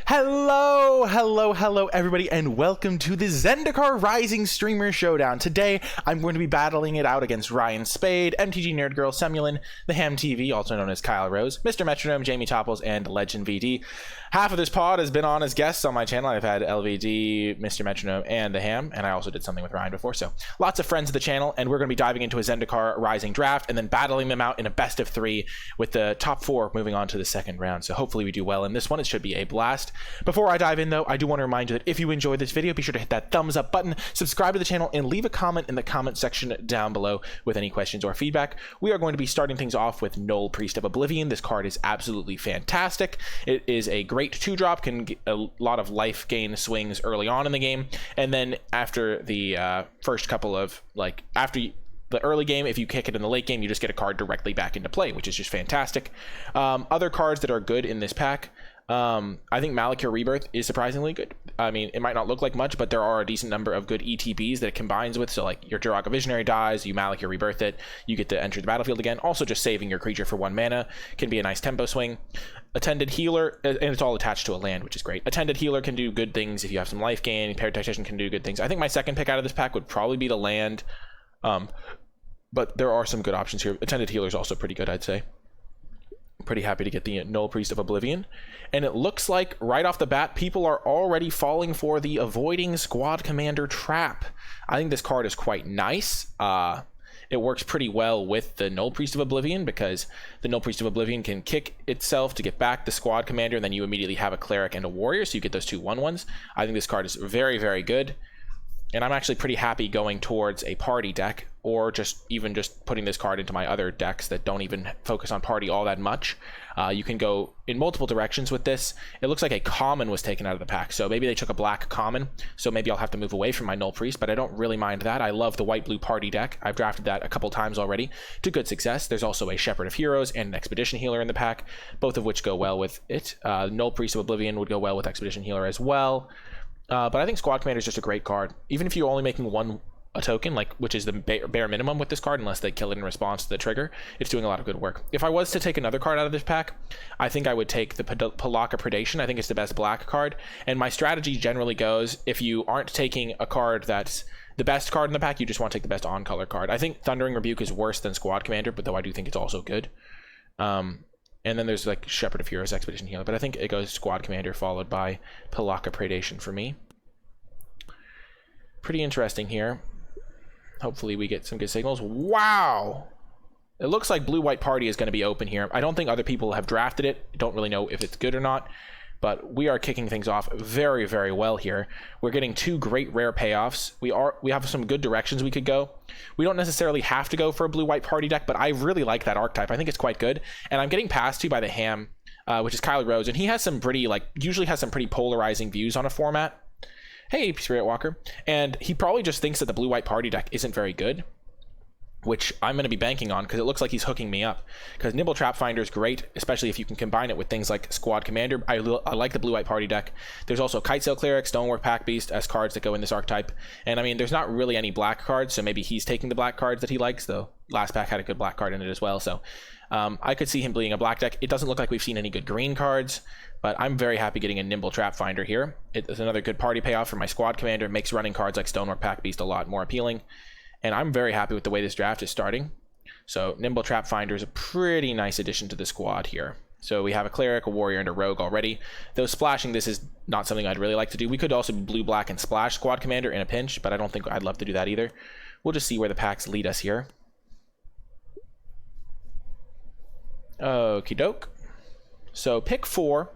Hello everybody, and welcome to the Zendikar Rising Streamer Showdown. Today, I'm going to be battling it out against Ryan Spade, MTG Nerd Girl Semulin, the Ham TV, also known as Kyle Rose, Mr. Metronome, Jamie Topples, and Legend VD. Half of this pod has been on as guests on my channel. I've had LVD, Mr. Metronome, and the Ham, and I also did something with Ryan before, so lots of friends of the channel, and we're going to be diving into a Zendikar Rising draft, and then battling them out in a best of 3 with the top 4 moving on to the second round. So hopefully we do well in this one. It should be a blast. Before I dive in though, I do want to remind you that if you enjoyed this video, be sure to hit that thumbs up button, subscribe to the channel, and leave a comment in the comment section down below with any questions or feedback. We are going to be starting things off with Null Priest of Oblivion. This card is absolutely fantastic. It is a great 2-drop, can get a lot of life gain swings early on in the game, and then after the first couple of, after the early game, if you kick it in the late game, you just get a card directly back into play, which is just fantastic. Other cards that are good in this pack, I think Malakir Rebirth is surprisingly good. I mean, it might not look like much, but there are a decent number of good ETBs that it combines with. So like your Jiraga Visionary dies, you Malakir Rebirth it, you get to enter the battlefield again. Also just saving your creature for 1 mana can be a nice tempo swing. Attended Healer, and it's all attached to a land, which is great. Attended Healer can do good things if you have some life gain. Paired Tactician can do good things. I think my second pick out of this pack would probably be the land, but there are some good options here. Attended Healer is also pretty good, I'd say. Pretty happy to get the Null Priest of Oblivion, and it looks like right off the bat people are already falling for the Avoiding Squad Commander trap. I think this card is quite nice. It works pretty well with the Null Priest of Oblivion because the Null Priest of Oblivion can kick itself to get back the Squad Commander, and then you immediately have a Cleric and a Warrior, so you get those 2 1/1s. I think this card is very, very good, and I'm actually pretty happy going towards a party deck, or just putting this card into my other decks that don't even focus on party all that much. You can go in multiple directions with this. It looks like a common was taken out of the pack, so maybe they took a black common, so maybe I'll have to move away from my Null Priest, but I don't really mind that. I love the white-blue party deck. I've drafted that a couple times already to good success. There's also a Shepherd of Heroes and an Expedition Healer in the pack, both of which go well with it. Null Priest of Oblivion would go well with Expedition Healer as well. But I think Squad Commander is just a great card. Even if you're only making a token, which is the bare minimum with this card, unless they kill it in response to the trigger, it's doing a lot of good work. If I was to take another card out of this pack, I think I would take the Palaka Predation. I think it's the best black card, and my strategy generally goes, if you aren't taking a card that's the best card in the pack, you just want to take the best on-color card. I think Thundering Rebuke is worse than Squad Commander, but though I do think it's also good. And then there's like Shepherd of Heroes, Expedition Healer, but I think it goes Squad Commander followed by Palaka Predation for me. Pretty interesting here. Hopefully we get some good signals. Wow! It looks like Blue-White Party is going to be open here. I don't think other people have drafted it. Don't really know if it's good or not, but we are kicking things off very, very well here. We're getting 2 great rare payoffs. We have some good directions we could go. We don't necessarily have to go for a Blue-White Party deck, but I really like that archetype. I think it's quite good, and I'm getting passed to by the Ham, which is Kyle Rose, and he has some pretty, usually has some pretty polarizing views on a format. Hey, Spirit Walker. And he probably just thinks that the Blue-White Party deck isn't very good, which I'm going to be banking on because it looks like he's hooking me up. Because Nimble Trap Finder is great, especially if you can combine it with things like Squad Commander. I like the Blue-White Party deck. There's also Kitesail Cleric, Stonework Pack Beast as cards that go in this archetype. And I mean, there's not really any black cards, so maybe he's taking the black cards that he likes, though last pack had a good black card in it as well. So I could see him being a black deck. It doesn't look like we've seen any good green cards, but I'm very happy getting a Nimble Trap Finder here. It's another good party payoff for my Squad Commander. It makes running cards like Stonework Pack Beast a lot more appealing. And I'm very happy with the way this draft is starting. So Nimble Trap Finder is a pretty nice addition to the squad here. So we have a Cleric, a Warrior, and a Rogue already. Though splashing this is not something I'd really like to do. We could also blue, black, and splash Squad Commander in a pinch, but I don't think I'd love to do that either. We'll just see where the packs lead us here. Okie doke. So pick 4.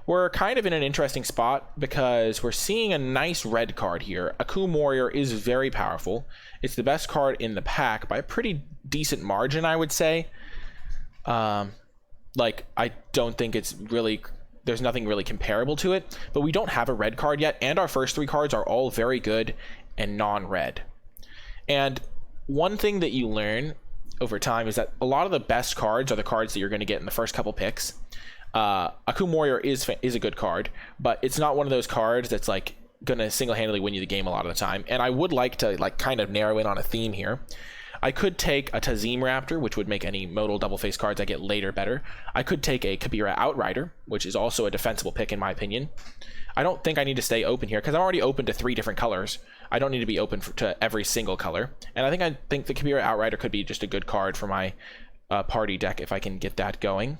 We're kind of in an interesting spot because we're seeing a nice red card here. Akum Warrior is very powerful. It's the best card in the pack by a pretty decent margin, I would say. I don't think it's really... There's nothing really comparable to it, but we don't have a red card yet, and our first 3 cards are all very good and non-red. And one thing that you learn over time is that a lot of the best cards are the cards that you're going to get in the first couple picks. Akum Warrior is a good card, but it's not one of those cards that's gonna single-handedly win you the game a lot of the time. And I would like to kind of narrow in on a theme here. I could take a Tazim Raptor, which would make any modal double face cards I get later better. I could take a Kabira Outrider, which is also a defensible pick in my opinion. I don't think I need to stay open here because I'm already open to 3 different colors. I don't need to be open to every single color. And I think the Kabira Outrider could be just a good card for my party deck if I can get that going.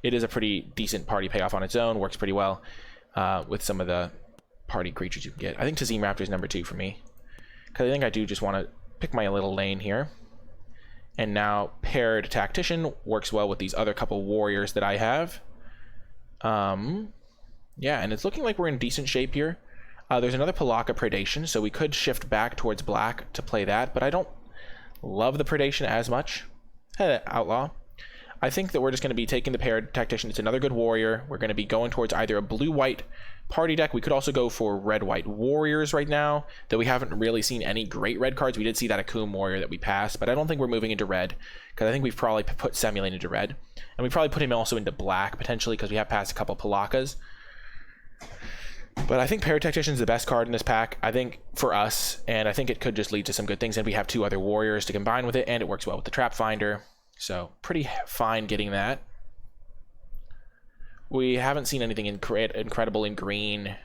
It is a pretty decent party payoff on its own, works pretty well with some of the party creatures you can get. I think Tazim Raptor is number 2 for me because I think I do just want to pick my little lane here. And now paired Tactician works well with these other couple warriors that I have. Yeah, and it's looking like we're in decent shape here. There's another Palaka Predation, so we could shift back towards black to play that, but I don't love the Predation as much. Outlaw. I think that we're just going to be taking the paired Tactician. It's another good warrior. We're going to be going towards either a blue-white party deck. We could also go for red-white warriors right now, though we haven't really seen any great red cards. We did see that Akum warrior that we passed, but I don't think we're moving into red, because I think we've probably put Semulane into red. And we probably put him also into black, potentially, because we have passed a couple Palakas. But I think Paired Tactician is the best card in this pack, I think, for us, and I think it could just lead to some good things. And we have 2 other warriors to combine with it, and it works well with the Trap Finder. So, pretty fine getting that. We haven't seen anything incredible in green,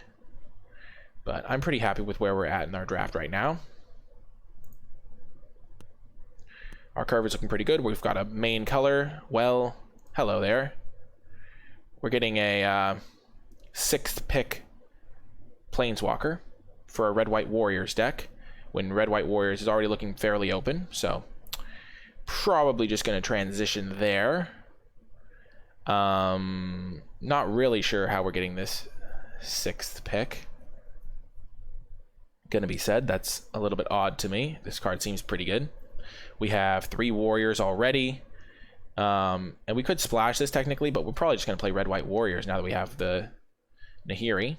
but I'm pretty happy with where we're at in our draft right now. Our curve is looking pretty good. We've got a main color. Well, hello there. We're getting a 6th pick Planeswalker for a Red-White Warriors deck, when Red-White Warriors is already looking fairly open, so probably just going to transition there. Not really sure how we're getting this 6th pick. Gonna be said, that's a little bit odd to me. This card seems pretty good. We have 3 warriors already. And we could splash this technically, but we're probably just going to play Red-White Warriors now that we have the Nahiri.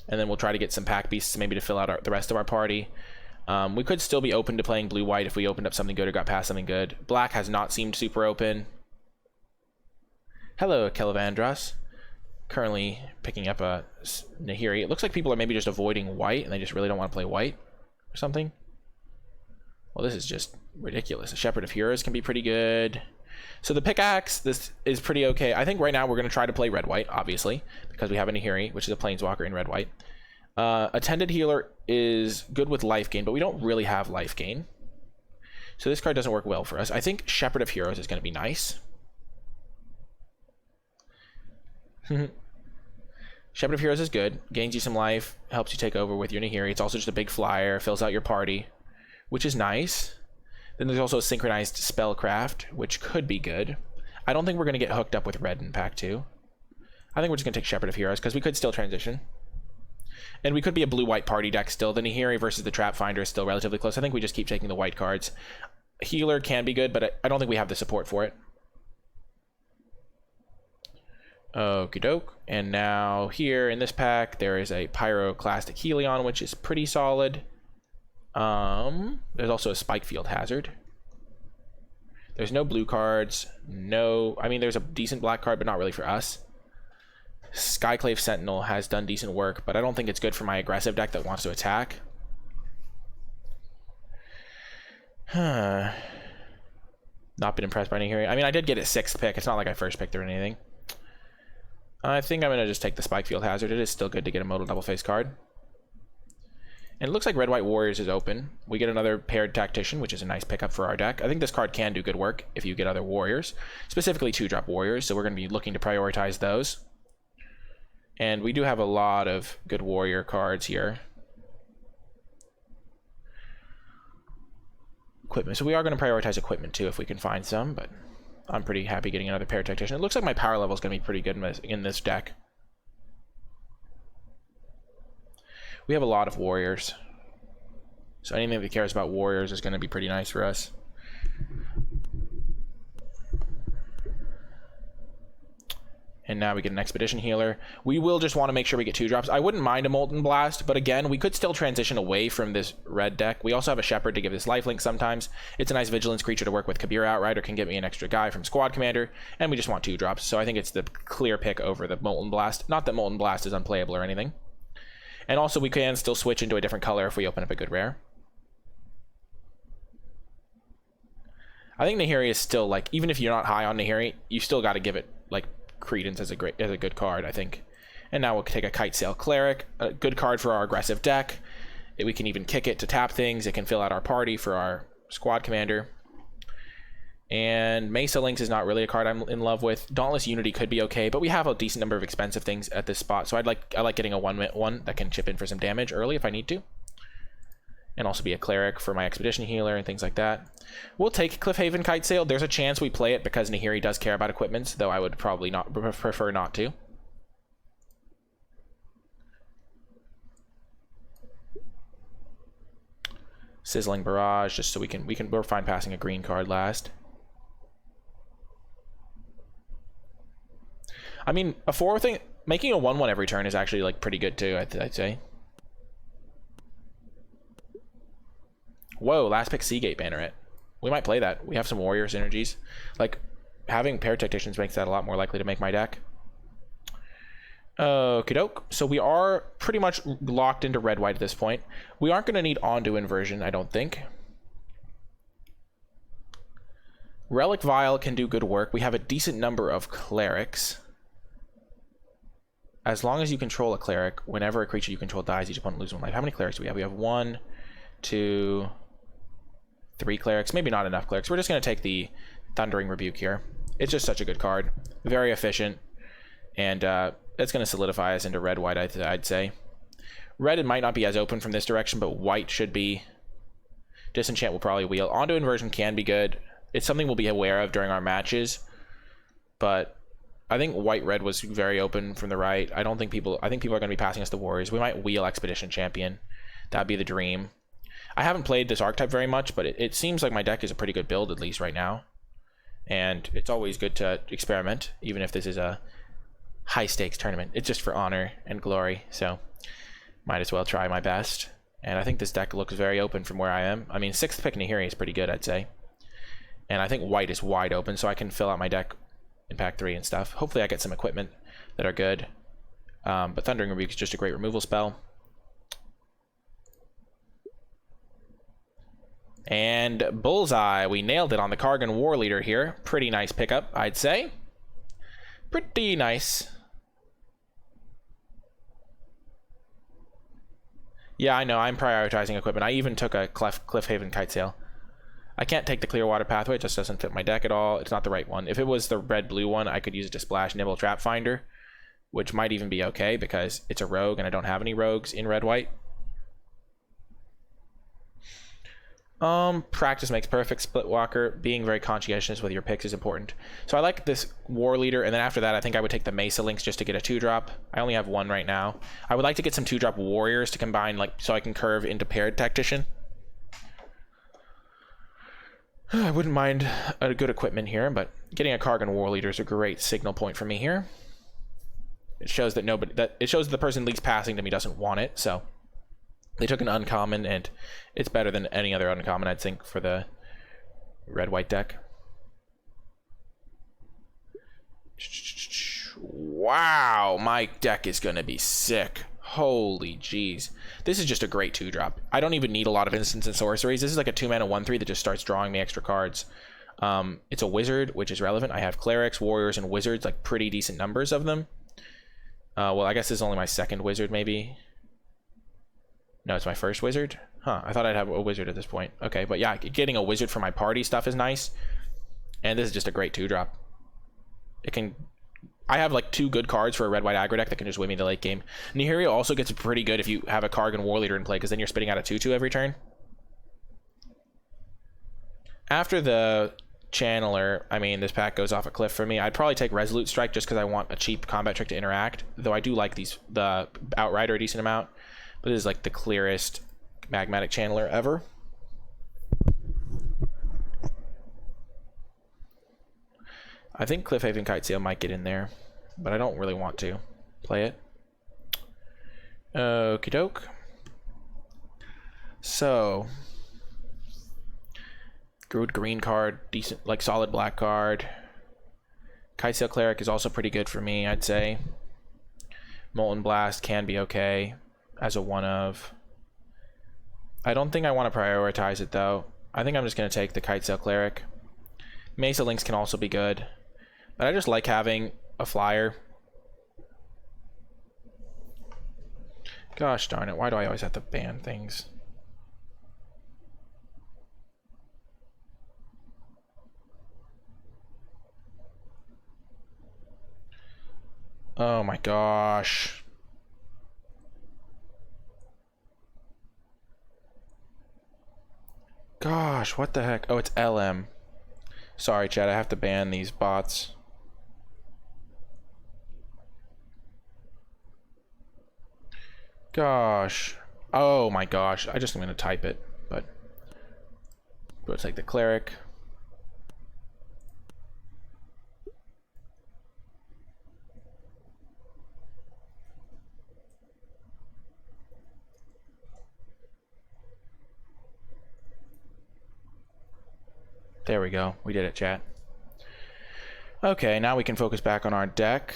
And then we'll try to get some pack beasts maybe to fill out the rest of our party. We could still be open to playing blue-white if we opened up something good or got past something good. Black has not seemed super open. Hello, Kelevandros. Currently picking up a Nahiri. It looks like people are maybe just avoiding white and they just really don't want to play white or something. Well, this is just ridiculous. A Shepherd of Heroes can be pretty good. So the pickaxe, this is pretty okay. I think right now we're going to try to play red-white, obviously, because we have a Nahiri, which is a Planeswalker in red-white. Attended Healer is good with life gain, but we don't really have life gain. So this card doesn't work well for us. I think Shepherd of Heroes is going to be nice. Shepherd of Heroes is good. Gains you some life, helps you take over with your Nahiri. It's also just a big flyer, fills out your party, which is nice. Then there's also a Synchronized Spellcraft, which could be good. I don't think we're going to get hooked up with red in pack 2. I think we're just going to take Shepherd of Heroes, because we could still transition. And we could be a blue-white party deck still. The Nahiri versus the Trap Finder is still relatively close. I think we just keep taking the white cards. Healer can be good, but I don't think we have the support for it. Okie doke. And now here in this pack, there is a Pyroclastic Helion, which is pretty solid. There's also a Spikefield Hazard. There's no blue cards. No, I mean, there's a decent black card, but not really for us. Skyclave Sentinel has done decent work, but I don't think it's good for my aggressive deck that wants to attack. Not been impressed by any here. I mean, I did get a 6th pick. It's not like I first picked or anything. I think I'm going to just take the Spikefield Hazard. It is still good to get a modal double face card. And it looks like Red-White Warriors is open. We get another Paired Tactician, which is a nice pickup for our deck. I think this card can do good work if you get other warriors, specifically 2-drop warriors, so we're going to be looking to prioritize those. And we do have a lot of good warrior cards here. Equipment. So we are going to prioritize equipment too if we can find some, but I'm pretty happy getting another Paired Tactician. It looks like my power level is going to be pretty good in this deck. We have a lot of warriors, so anything that cares about warriors is going to be pretty nice for us. And now we get an Expedition Healer. We will just want to make sure we get 2-drops. I wouldn't mind a Molten Blast, but again, we could still transition away from this red deck. We also have a Shepherd to give this lifelink sometimes. It's a nice Vigilance creature to work with. Kabir Outrider can get me an extra guy from Squad Commander, and we just want 2-drops. So I think it's the clear pick over the Molten Blast. Not that Molten Blast is unplayable or anything. And also we can still switch into a different color if we open up a good rare. I think Nahiri is still, like, even if you're not high on Nahiri, you still got to give it, like, credence as a good card, I think. And now we'll take a Kitesail Cleric, a good card for our aggressive deck. We can even kick it to tap things. It can fill out our party for our squad commander. And Mesa Lynx is not really a card I'm in love with. Dauntless Unity could be okay, but we have a decent number of expensive things at this spot, so I like getting a 1/1 that can chip in for some damage early if I need to. And also be a cleric for my expedition healer and things like that. We'll take Cliffhaven Kitesail. There's a chance we play it because Nahiri does care about equipments, though I would probably not prefer not to. Sizzling Barrage, just so we're fine passing a green card last. I mean, a 4 thing, making a 1/1 every turn is actually like pretty good too, I'd say. Whoa, last pick Seagate Banneret. We might play that. We have some warrior synergies. Like, having Pair Tacticians makes that a lot more likely to make my deck. Okie doke. So we are pretty much locked into red-white at this point. We aren't going to need Ondu Inversion, I don't think. Relic Vial can do good work. We have a decent number of clerics. As long as you control a cleric, whenever a creature you control dies, each opponent loses 1 life. How many clerics do we have? We have 1, 2, 3 clerics. Maybe not enough clerics. We're just going to take the Thundering Rebuke here. It's just such a good card. Very efficient. And it's going to solidify us into red-white, I'd say. Red, it might not be as open from this direction, but white should be. Disenchant will probably wheel. Onto Inversion can be good. It's something we'll be aware of during our matches. But I think white-red was very open from the right. I think people are going to be passing us the Warriors. We might wheel Expedition Champion. That'd be the dream. I haven't played this archetype very much, but it seems like my deck is a pretty good build, at least right now. And it's always good to experiment, even if this is a high-stakes tournament. It's just for honor and glory, so might as well try my best. And I think this deck looks very open from where I am. I mean, 6th pick Nahiri is pretty good, I'd say. And I think white is wide open, so I can fill out my deck in pack 3 and stuff. Hopefully I get some equipment that are good. But Thundering Rebuke is just a great removal spell. And bullseye, we nailed it on the Kargan War Leader here. Pretty nice pickup, I'd say. Pretty nice. Yeah, I know, I'm prioritizing equipment. I even took a Cliffhaven Kitesail. I can't take the Clearwater Pathway, it just doesn't fit my deck at all. It's not the right one. If it was the red-blue one, I could use it to splash Nibble Trap Finder, which might even be okay because it's a rogue and I don't have any rogues in red-white. Practice makes perfect, Splitwalker. Being very conscientious with your picks is important. So I like this War Leader, and then after that I think I would take the Mesa Lynx just to get a 2-drop. I only have 1 right now. I would like to get some 2-drop Warriors to combine, like, so I can curve into Paired Tactician. I wouldn't mind a good equipment here, but getting a Kargan War Leader is a great signal point for me here. It shows that the person least passing to me doesn't want it, so they took an uncommon, and it's better than any other uncommon, I'd think, for the red-white deck. Wow, my deck is going to be sick. Holy jeez. This is just a great 2-drop. I don't even need a lot of instants and sorceries. This is like a 2-mana 1/3 that just starts drawing me extra cards. It's a wizard, which is relevant. I have clerics, warriors, and wizards, like pretty decent numbers of them. Well, I guess this is only my 2nd wizard, maybe. No, it's my 1st wizard? Huh, I thought I'd have a wizard at this point. Okay, but yeah, getting a wizard for my party stuff is nice. And this is just a great 2-drop. I have like 2 good cards for a red-white aggro deck that can just win me the late game. Nahiri also gets pretty good if you have a Kargan War Leader in play, because then you're spitting out a 2/2 every turn. After the Channeler, I mean, this pack goes off a cliff for me. I'd probably take Resolute Strike just because I want a cheap combat trick to interact, though I do like the Outrider a decent amount. But this is like the clearest Magmatic Channeler ever. I think Cliffhaven Kitesail might get in there, but I don't really want to play it. Okie doke. So, good green card, decent, like solid black card. Kitesail Cleric is also pretty good for me, I'd say. Molten Blast can be okay as a 1-of. I don't think I want to prioritize it though. I think I'm just going to take the Kitesail Cleric. Mesa Links can also be good. But I just like having a flyer. Gosh darn it, why do I always have to ban things? Oh my gosh. Gosh, what the heck? Oh, it's LM. Sorry, chat, I have to ban these bots. Gosh. Oh my gosh. I just am going to type it, but let's take the cleric. There we go. We did it, chat. Okay, now we can focus back on our deck.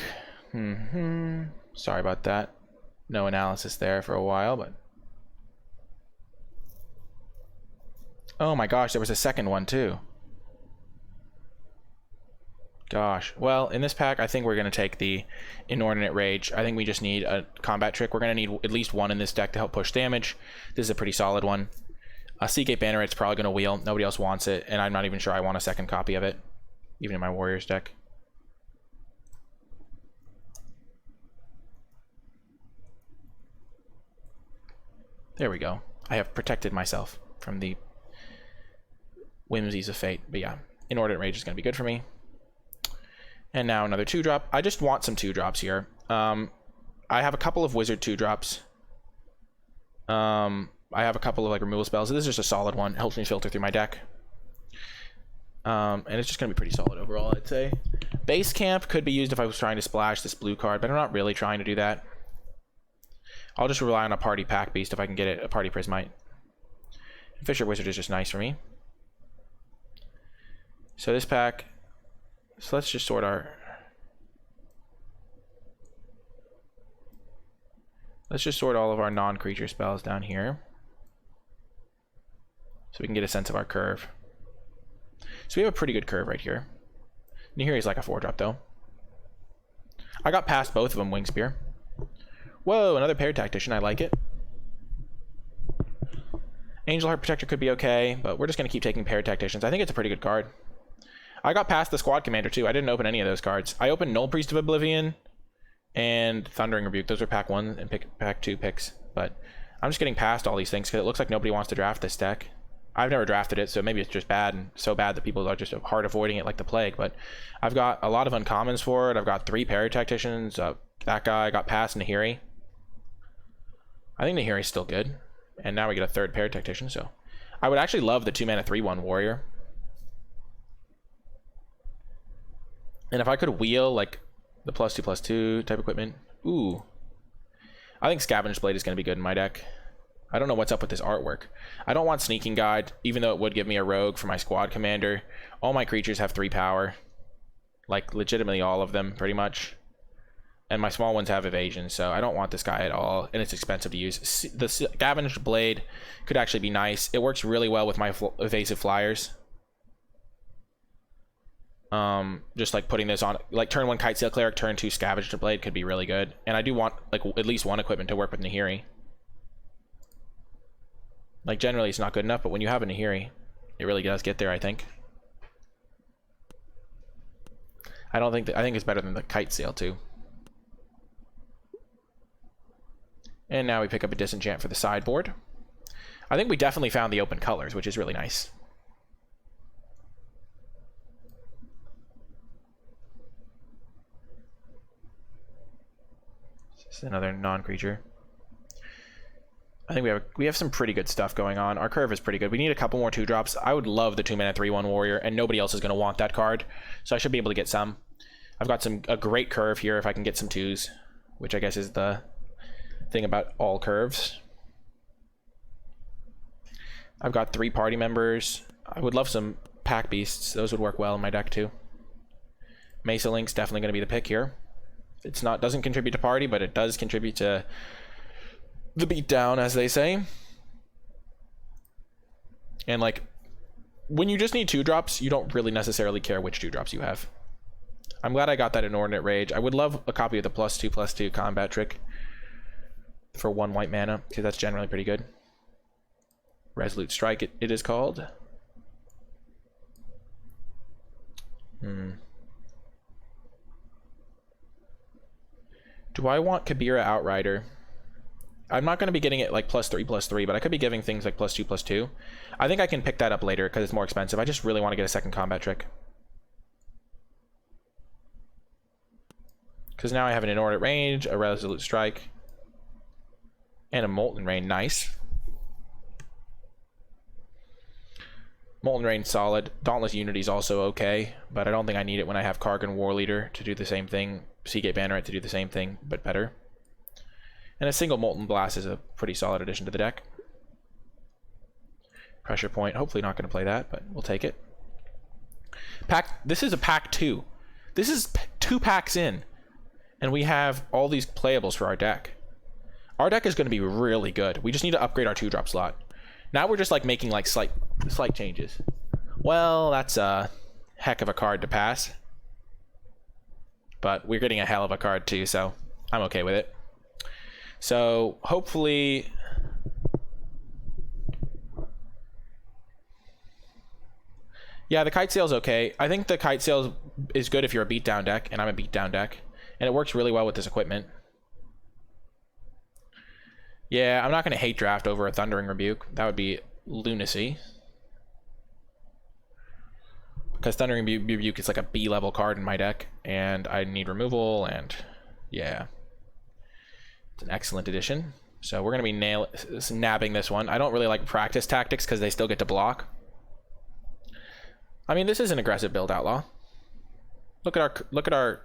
Sorry about that. No analysis there for a while, but... Oh my gosh, there was a second one too. Gosh. Well, in this pack, I think we're going to take the Inordinate Rage. I think we just need a combat trick. We're going to need at least one in this deck to help push damage. This is a pretty solid one. Seagate Bannerit's probably going to wheel. Nobody else wants it, and I'm not even sure I want a second copy of it, even in my Warriors deck. There we go. I have protected myself from the whimsies of fate. But yeah, Inordinate Rage is going to be good for me. And now another 2-drop. I just want some 2-drops here. I have a couple of Wizard 2-drops. I have a couple of like removal spells. This is just a solid one. It helps me filter through my deck. And it's just going to be pretty solid overall, I'd say. Base Camp could be used if I was trying to splash this blue card, but I'm not really trying to do that. I'll just rely on a Party Pack Beast if I can get it, a Party Prismite. And Fisher Wizard is just nice for me. So this pack... So let's just sort our... Let's just sort all of our non-creature spells down here, so we can get a sense of our curve. So we have a pretty good curve right here. Nahiri's like a 4-drop though. I got past both of them, Wing Spear. Whoa, another Paired Tactician, I like it. Angel Heart Protector could be okay, but we're just going to keep taking Paired Tacticians. I think it's a pretty good card. I got past the Squad Commander too. I didn't open any of those cards. I opened Null Priest of Oblivion and Thundering Rebuke. Those are pack 1 and pack 2 picks, but I'm just getting past all these things because it looks like nobody wants to draft this deck. I've never drafted it, so maybe it's just bad, and so bad that people are just hard avoiding it like the plague, but I've got a lot of uncommons for it. I've got 3 Paired Tacticians. That guy got past Nahiri. I think Nahiri's still good, and now we get a 3rd Paired Tactician, so I would actually love the 2-mana 3/1 Warrior. And if I could wheel like the +2/+2 type equipment, ooh, I think Scavenged Blade is going to be good in my deck. I don't know what's up with this artwork. I don't want Sneaking Guide, even though it would give me a rogue for my Squad Commander. All my creatures have 3 power. Like, legitimately all of them, pretty much. And my small ones have evasion, so I don't want this guy at all, and it's expensive to use. The Scavenged Blade could actually be nice. It works really well with my evasive flyers. Just like putting this on, like turn 1 Kite Sail Cleric, turn 2 Scavenged Blade could be really good. And I do want like at least 1 equipment to work with Nahiri. Like generally it's not good enough, but when you have a Nahiri, it really does get there, I think. I think it's better than the Kite Sail too. And now we pick up a Disenchant for the sideboard. I think we definitely found the open colors, which is really nice. This is another non-creature. I think we have some pretty good stuff going on. Our curve is pretty good. We need a couple more 2-drops. I would love the 2-mana 3/1 Warrior, and nobody else is going to want that card, so I should be able to get some. I've got a great curve here if I can get some 2s, which I guess is the thing about all curves. I've got 3 party members. I would love some Pack Beasts. Those would work well in my deck too. Mesa Link's definitely going to be the pick here. It's not, doesn't contribute to party, but it does contribute to the beatdown, as they say. And like when you just need 2-drops, you don't really necessarily care which 2-drops you have. I'm glad I got that Inordinate Rage. I would love a copy of the +2/+2 combat trick for 1 white mana, because that's generally pretty good. Resolute Strike, it is called. Do I want Kabira Outrider? I'm not going to be getting it like +3/+3, but I could be giving things like +2/+2. I think I can pick that up later because it's more expensive. I just really want to get a second combat trick. Because now I have an Inordinate Range, a Resolute Strike, and a Molten Rain. Nice. Molten Rain solid. Dauntless Unity is also okay, but I don't think I need it when I have Kargan War Leader to do the same thing. Seagate Banneret to do the same thing, but better. And a single Molten Blast is a pretty solid addition to the deck. Pressure Point. Hopefully not going to play that, but we'll take it. This is a pack 2. This is 2 packs in. And we have all these playables for our deck. Our deck is going to be really good. We just need to upgrade our 2-drop slot. Now we're just like making like slight changes. Well, that's a heck of a card to pass. But we're getting a hell of a card too, so I'm okay with it. So hopefully... Yeah, the Kite Sail's okay. I think the Kite Sail is good if you're a beatdown deck, and I'm a beatdown deck. And it works really well with this equipment. Yeah, I'm not going to hate draft over a Thundering Rebuke. That would be lunacy. Because Thundering Rebuke is like a B-level card in my deck, and I need removal, and yeah. It's an excellent addition. So we're going to be nabbing this one. I don't really like Practice Tactics because they still get to block. I mean, this is an aggressive build, Outlaw. Look at our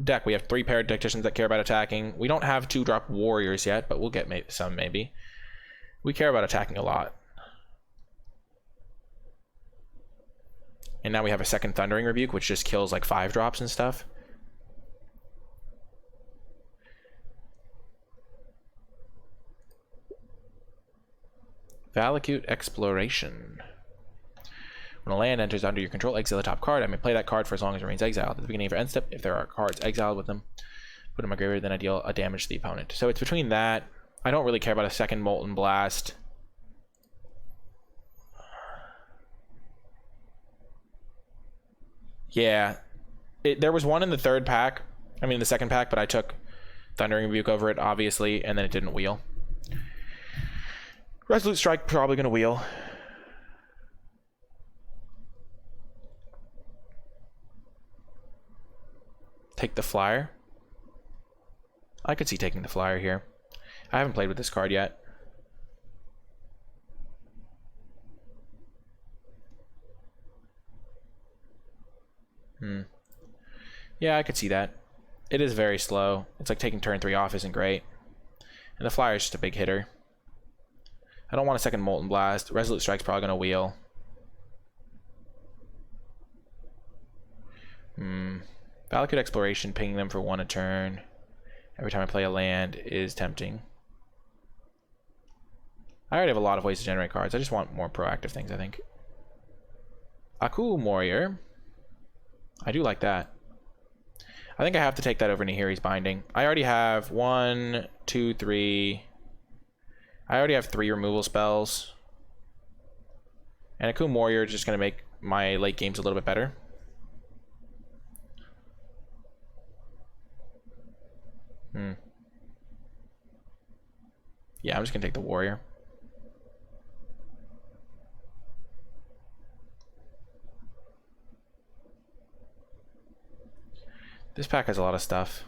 deck. We have 3 paired Tacticians that care about attacking. We don't have 2-drop Warriors yet, but we'll get some maybe. We care about attacking a lot. And now we have a second Thundering Rebuke, which just kills like 5-drops and stuff. Valakut Exploration. When a land enters under your control, exile the top card. I may play that card for as long as it remains exiled. At the beginning of your end step, if there are cards exiled with them, put them in my graveyard, then I deal a damage to the opponent. So it's between that. I don't really care about a second Molten Blast. Yeah. There was one in the third pack. I mean, the second pack, but I took Thundering Rebuke over it, obviously, and then it didn't wheel. Resolute Strike probably going to wheel. Take the Flyer. I could see taking the Flyer here. I haven't played with this card yet. Yeah, I could see that. It is very slow. It's like taking turn 3 off isn't great. And the Flyer is just a big hitter. I don't want a second Molten Blast. Resolute Strike's probably going to wheel. Valakut Exploration, pinging them for 1 a turn every time I play a land is tempting. I already have a lot of ways to generate cards. I just want more proactive things, I think. Aku Warrior. I do like that. I think I have to take that over Nahiri's Binding. I already have 1, 2, 3. I already have 3 removal spells. And Aku Warrior is just going to make my late games a little bit better. Yeah, I'm just going to take the Warrior. This pack has a lot of stuff.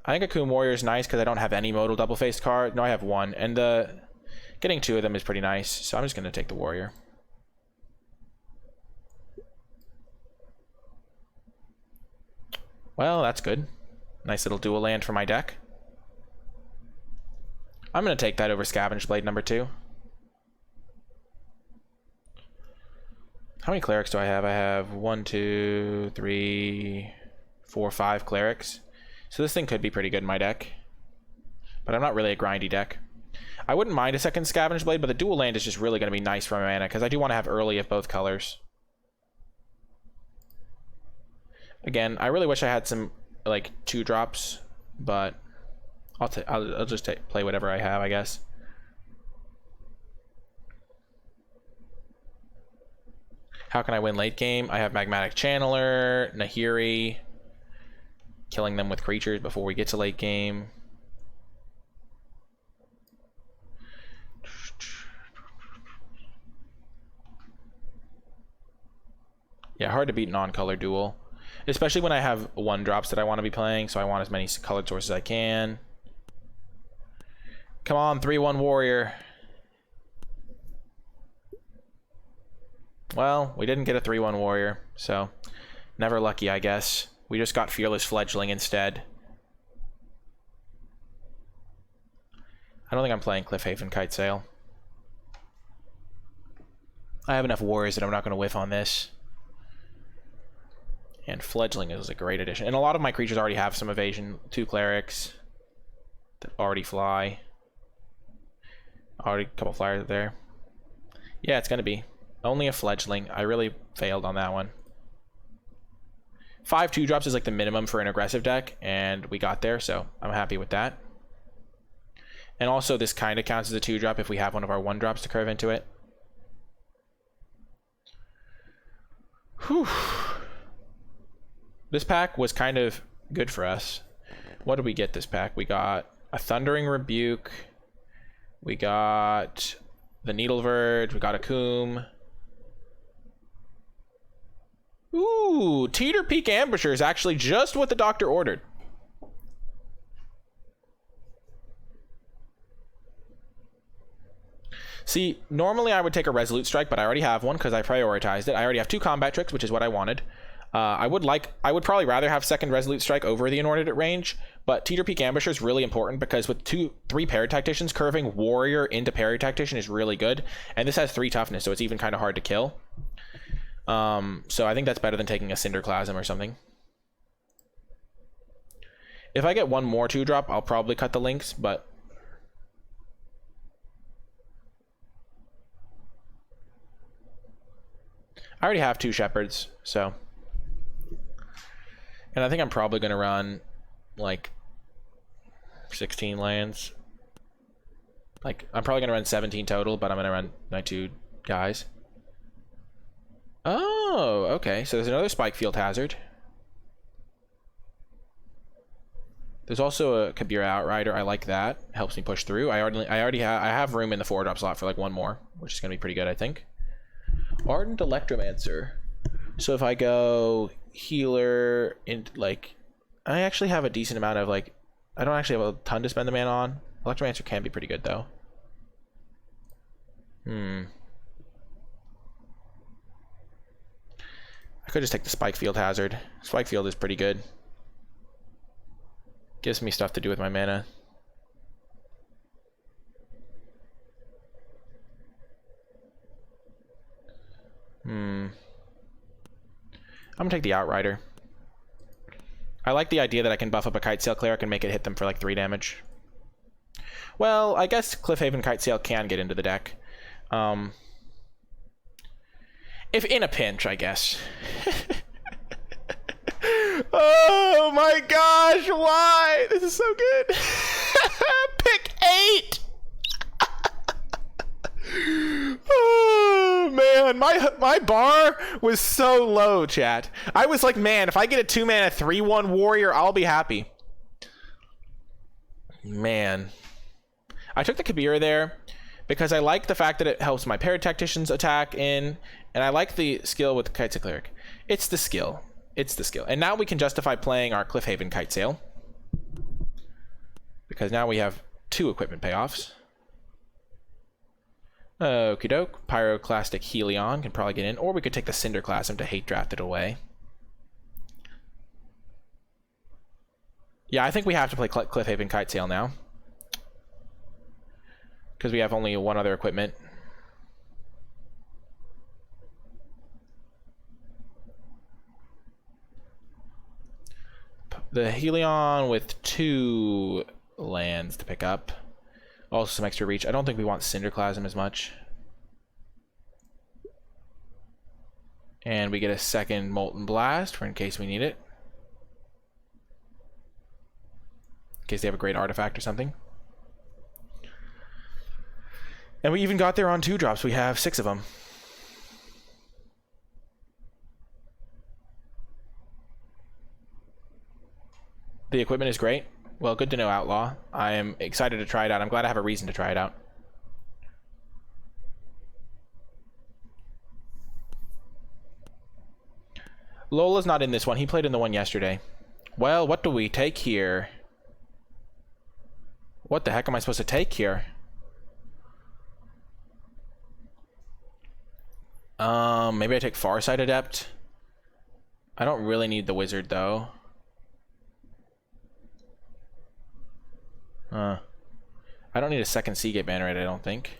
I think Aku Warrior is nice because I don't have any modal double-faced card. No, I have 1. And getting 2 of them is pretty nice. So I'm just going to take the Warrior. Well, that's good. Nice little dual land for my deck. I'm going to take that over Scavenge Blade number 2. How many clerics do I have? I have 1, 2, 3, 4, 5 clerics. So this thing could be pretty good in my deck. But I'm not really a grindy deck. I wouldn't mind a second Scavenge Blade, but the dual land is just really going to be nice for my mana, because I do want to have early of both colors. Again, I really wish I had some, like, 2-drops, but I'll just play whatever I have, I guess. How can I win late game? I have Magmatic Channeler, Nahiri, killing them with creatures before we get to late game. Yeah, hard to beat non-color duel. Especially when I have 1-drops that I want to be playing, so I want as many colored sources as I can. Come on, 3/1 warrior. Well, we didn't get a 3/1 warrior, so never lucky, I guess. We just got Fearless Fledgling instead. I don't think I'm playing Cliffhaven Kitesail. I have enough warriors that I'm not going to whiff on this. And Fledgling is a great addition. And a lot of my creatures already have some evasion. 2 clerics that already fly. Already a couple flyers there. Yeah, it's going to be. Only a Fledgling. I really failed on that one. 5 2-drops is like the minimum for an aggressive deck, and we got there, so I'm happy with that. And also, this kind of counts as a 2-drop if we have one of our 1-drops to curve into it. Whew. This pack was kind of good for us. What did we get this pack? We got a Thundering Rebuke. We got the Needle Verge. We got a Coom. Ooh, Teeter Peak Ambusher is actually just what the doctor ordered. See, normally I would take a Resolute Strike, but I already have one because I prioritized it. I already have 2 combat tricks, which is what I wanted. I would probably rather have second Resolute Strike over the Inordinate Range, but Teeter Peak Ambusher is really important because with 3 Parry Tacticians, curving Warrior into Parry Tactician is really good, and this has 3 toughness, so it's even kind of hard to kill. So I think that's better than taking a Cinderclasm or something. If I get one more 2-drop, I'll probably cut the links, but I already have 2 Shepherds, so. And I think I'm probably going to run, like, 16 lands. Like, I'm probably going to run 17 total, but I'm going to run my 2 guys. Oh, okay. So there's another Spike Field Hazard. There's also a Kabira Outrider. I like that. Helps me push through. I have room in the 4-drop slot for like one more, which is going to be pretty good, I think. Ardent Electromancer. So if I go healer into like, I actually have a decent amount of like, I don't actually have a ton to spend the mana on. Electromancer can be pretty good though. I could just take the Spike Field Hazard. Spike Field is pretty good. Gives me stuff to do with my mana. I'm gonna take the Outrider. I like the idea that I can buff up a Kitesail Cleric and make it hit them for like 3 damage. Well, I guess Cliffhaven Kitesail can get into the deck. If in a pinch, I guess. Oh my gosh, why? This is so good. Pick 8! Oh man, my bar was so low, chat. I was like, man, if I get a 2-mana 3/1 warrior, I'll be happy. Man. I took the Kabira there because I like the fact that it helps my Parry Tacticians attack in, and I like the skill with the Kitesail Cleric. It's the skill. It's the skill. And now we can justify playing our Cliffhaven Kitesail, because now we have 2 equipment payoffs. Okie doke. Pyroclastic Helion can probably get in, or we could take the Cinderclasm to hate draft it away. Yeah, I think we have to play Cliffhaven Kitesail now, because we have only 1 other equipment. The Helion with 2 lands to pick up. Also some extra reach. I don't think we want Cinderclasm as much. And we get a second Molten Blast for in case we need it. In case they have a great artifact or something. And we even got there on 2-drops. We have 6 of them. The equipment is great. Well, good to know, Outlaw. I am excited to try it out. I'm glad I have a reason to try it out. Lola's not in this one. He played in the one yesterday. Well, what do we take here? What the heck am I supposed to take here? Maybe I take Farsight Adept. I don't really need the wizard, though. I don't need a second Seagate Bannerite, I don't think.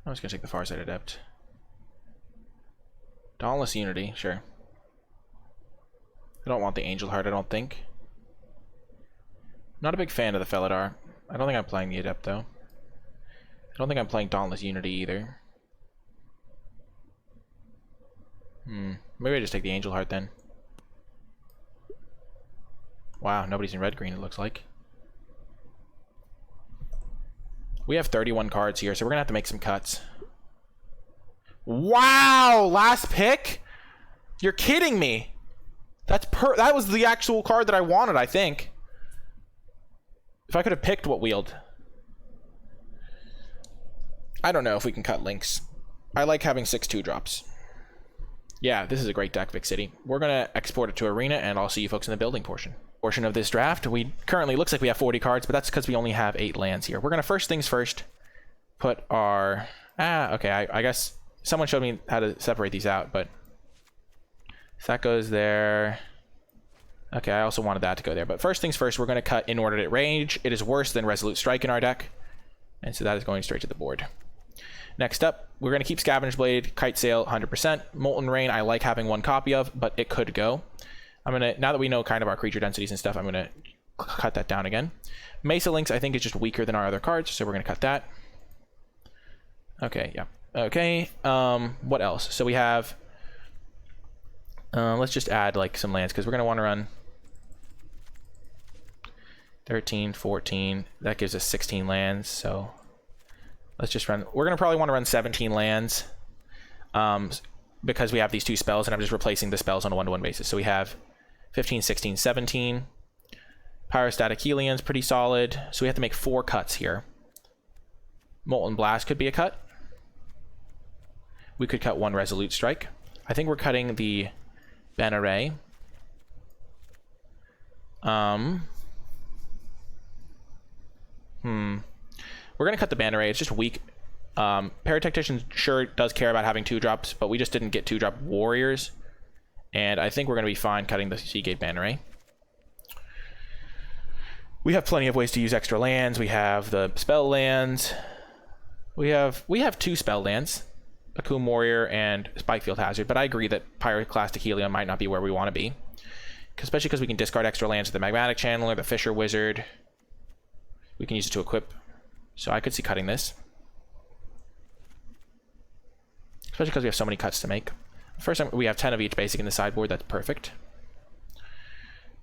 I'm just gonna take the Farsight Adept. Dauntless Unity, sure. I don't want the Angel Heart, I don't think. Not a big fan of the Felidar. I don't think I'm playing the Adept, though. I don't think I'm playing Dauntless Unity, either. Maybe I just take the Angel Heart, then. Wow, nobody's in red-green, it looks like. We have 31 cards here, so we're gonna have to make some cuts. Wow! Last pick? You're kidding me! That was the actual card that I wanted, I think. If I could have picked what wheeled. I don't know if we can cut links. I like having 6 2-drops. Yeah, this is a great deck, Vic City. We're gonna export it to Arena, and I'll see you folks in the building portion of this draft. We currently looks like we have 40 cards, but that's because we only have 8 lands here. We're gonna first things first put our okay, I guess someone showed me how to separate these out, but so that goes there. Okay, I also wanted that to go there, but first things first, we're going to cut Inordinate Rage. It is worse than Resolute Strike in our deck, and so that is going straight to the board. Next up, we're going to keep Scavenge Blade, Kite Sail 100%. Molten Rain I like having 1 copy of, but it could go. I'm gonna, now that we know kind of our creature densities and stuff, I'm gonna cut that down again. Mesa Lynx I think is just weaker than our other cards, so we're gonna cut that. Okay, yeah. Okay, what else? So we have, let's just add like some lands, because we're gonna want to run 13, 14, that gives us 16 lands, so let's just run, we're gonna probably want to run 17 lands, because we have these 2 spells, and I'm just replacing the spells on a 1-to-1 basis. So we have 15, 16, 17. Pyrostatic Helion's pretty solid. So we have to make 4 cuts here. Molten Blast could be a cut. We could cut 1 Resolute Strike. I think we're cutting the Bannerite. We're going to cut the Bannerite. It's just weak. Paratectician sure does care about having 2-drops, but we just didn't get 2-drop Warriors. And I think we're going to be fine cutting the Seagate Bannerite. We have plenty of ways to use extra lands. We have the spell lands. We have 2 spell lands, Akum Warrior and Spikefield Hazard, but I agree that Pyroclastic Helion might not be where we want to be, especially because we can discard extra lands with the Magmatic Channeler, the Fisher Wizard. We can use it to equip, so I could see cutting this, especially because we have so many cuts to make. First, we have 10 of each basic in the sideboard. That's perfect.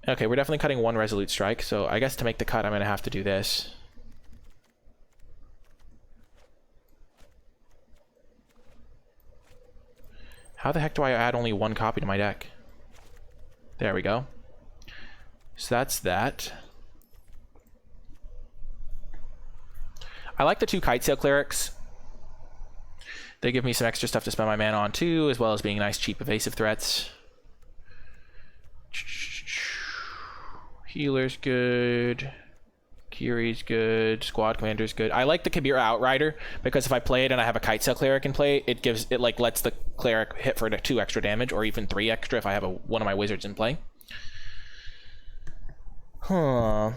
Okay, we're definitely cutting 1 Resolute Strike, so I guess to make the cut, I'm going to have to do this. How the heck do I add only 1 copy to my deck? There we go. So that's that. I like the 2 Kite Sail Clerics. They give me some extra stuff to spend my mana on too, as well as being nice, cheap, evasive threats. Healer's good. Kiri's good. Squad Commander's good. I like the Kabira Outrider because if I play it and I have a Kite Sail Cleric in play, it like lets the cleric hit for 2 extra damage, or even 3 extra if I have one of my wizards in play. I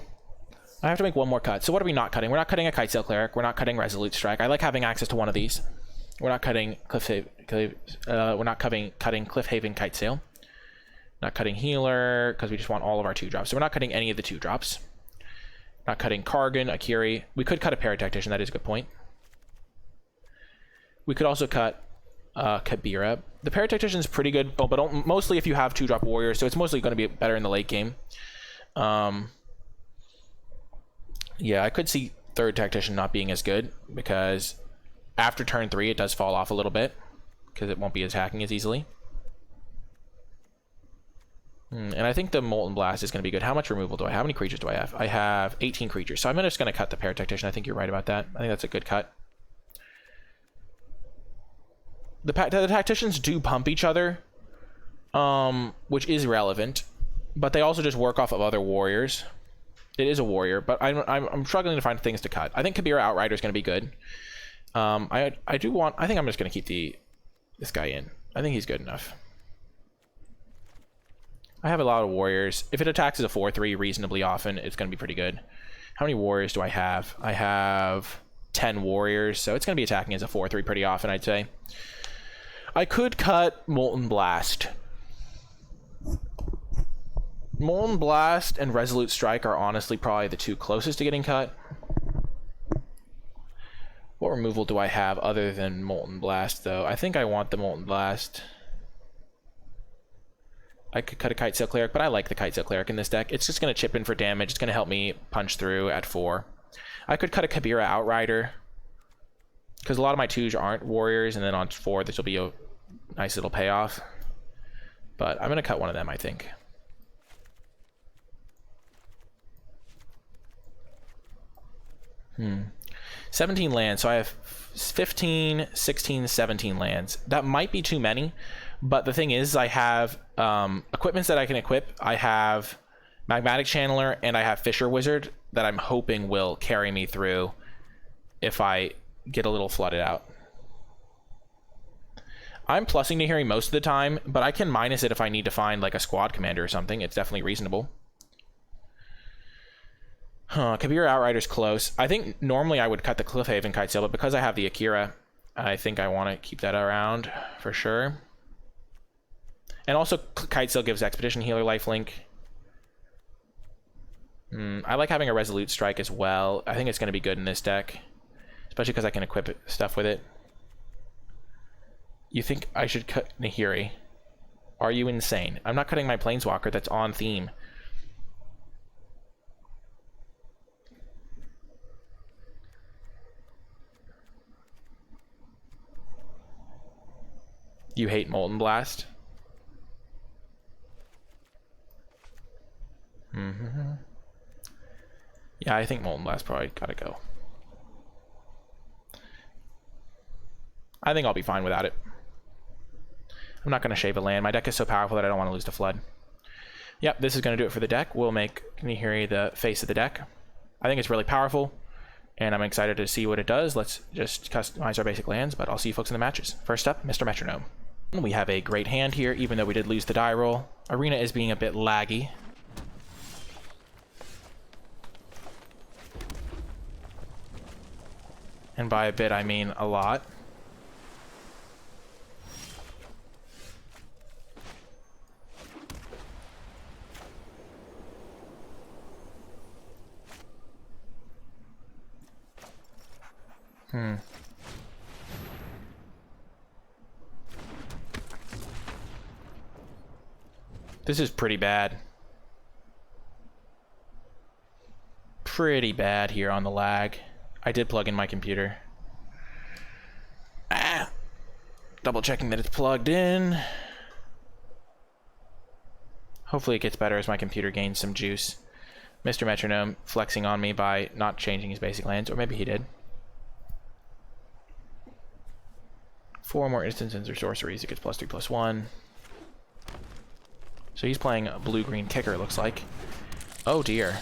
have to make 1 more cut. So what are we not cutting? We're not cutting a Kite Sail Cleric. We're not cutting Resolute Strike. I like having access to one of these. We're not cutting cutting Cliffhaven Kite Sail. Not cutting Healer because we just want all of our 2-drops. So we're not cutting any of the 2-drops. Not cutting Kargan, Akiri. We could cut a Paratactician. That is a good point. We could also cut Kabira. The Paratactician is pretty good, but mostly if you have 2-drop warriors, so it's mostly going to be better in the late game. Yeah, I could see third Tactician not being as good, because after turn 3 it does fall off a little bit, because it won't be attacking as easily. And I think the Molten Blast is going to be good. How much removal do I have? How many creatures do I have? I have 18 creatures, so I'm just going to cut the Paratactician. I think you're right about that. I think that's a good cut. The Tacticians do pump each other, which is relevant, but they also just work off of other warriors. It is a warrior, but I'm struggling to find things to cut. I think Kabira Outrider is going to be good. I think I'm just going to keep this guy in. I think he's good enough. I have a lot of warriors. If it attacks as a 4/3 reasonably often, it's going to be pretty good. How many warriors do I have? I have 10 warriors, so it's going to be attacking as a 4/3 pretty often, I'd say. I could cut Molten Blast. Molten Blast and Resolute Strike are honestly probably the two closest to getting cut. What removal do I have other than Molten Blast, though? I think I want the Molten Blast. I could cut a Kitesail Cleric, but I like the Kitesail Cleric in this deck. It's just going to chip in for damage. It's going to help me punch through at 4. I could cut a Kabira Outrider, because a lot of my 2s aren't warriors, and then on 4 this will be a nice little payoff. But I'm going to cut one of them, I think. Hmm. 17 lands, so I have 15, 16, 17 lands. That might be too many, but the thing is I have equipments that I can equip. I have Magmatic Channeler and I have Fisher Wizard that I'm hoping will carry me through if I get a little flooded out. I'm plussing Nahiri most of the time, but I can minus it if I need to find like a squad commander or something. It's definitely reasonable. Kabira Outrider's close. I think normally I would cut the Cliffhaven Kitesail, but because I have the Akira, I think I want to keep that around for sure. And also Kitesail gives Expedition Healer lifelink. I like having a Resolute Strike as well. I think it's going to be good in this deck, especially because I can equip stuff with it. You think I should cut Nahiri? Are you insane? I'm not cutting my Planeswalker that's on theme. You hate Molten Blast? Yeah, I think Molten Blast probably gotta go. I think I'll be fine without it. I'm not gonna shave a land. My deck is so powerful that I don't want to lose to Flood. Yep, this is gonna do it for the deck. We'll make Nahiri the face of the deck. I think it's really powerful, and I'm excited to see what it does. Let's just customize our basic lands, but I'll see you folks in the matches. First up, Mr. Metronome. We have a great hand here, even though we did lose the die roll. Arena is being a bit laggy. And by a bit, I mean a lot. This is pretty bad. Pretty bad here on the lag. I did plug in my computer. Double checking that it's plugged in. Hopefully it gets better as my computer gains some juice. Mr. Metronome flexing on me by not changing his basic lands, or maybe he did. 4 more instances or sorceries, it gets +3/+1. So he's playing a blue-green kicker, it looks like. Oh dear.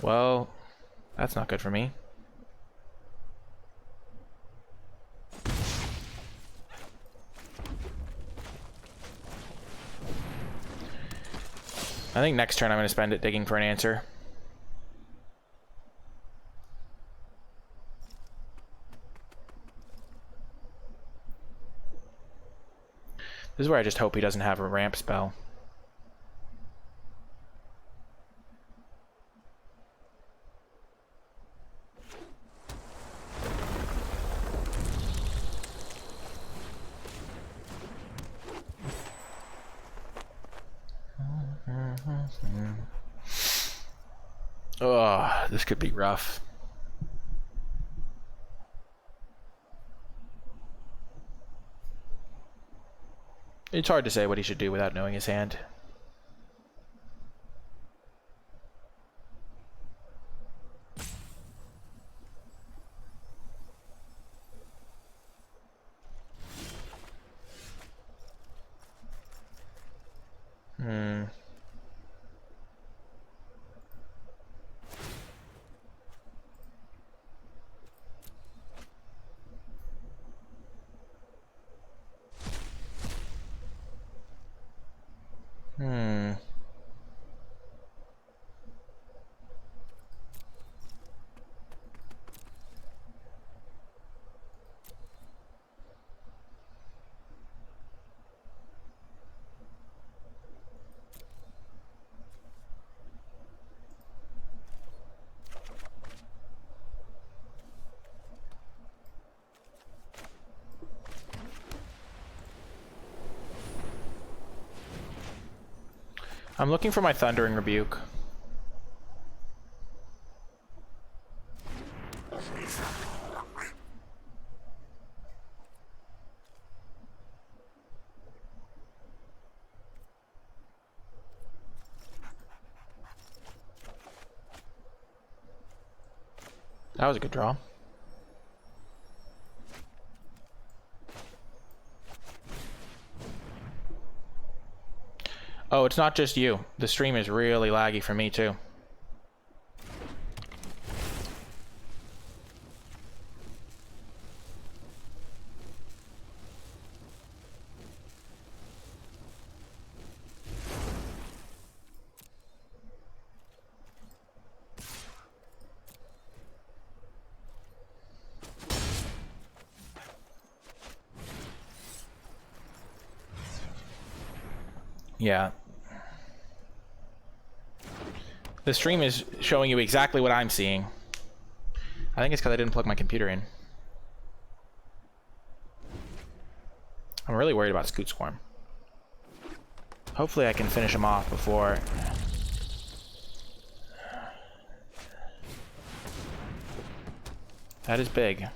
Well, that's not good for me. I think next turn I'm going to spend it digging for an answer. This is where I just hope he doesn't have a ramp spell. Oh, this could be rough. It's hard to say what he should do without knowing his hand. Hmm. Hmm. I'm looking for my Thundering Rebuke. That was a good draw. Oh, it's not just you. The stream is really laggy for me, too. Yeah. The stream is showing you exactly what I'm seeing. I think it's because I didn't plug my computer in. I'm really worried about Scoot Swarm. Hopefully I can finish him off before... That is big.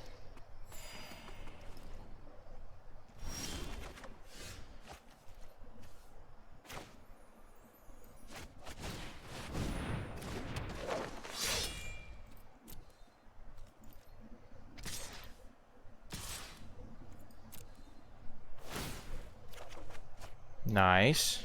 Nice.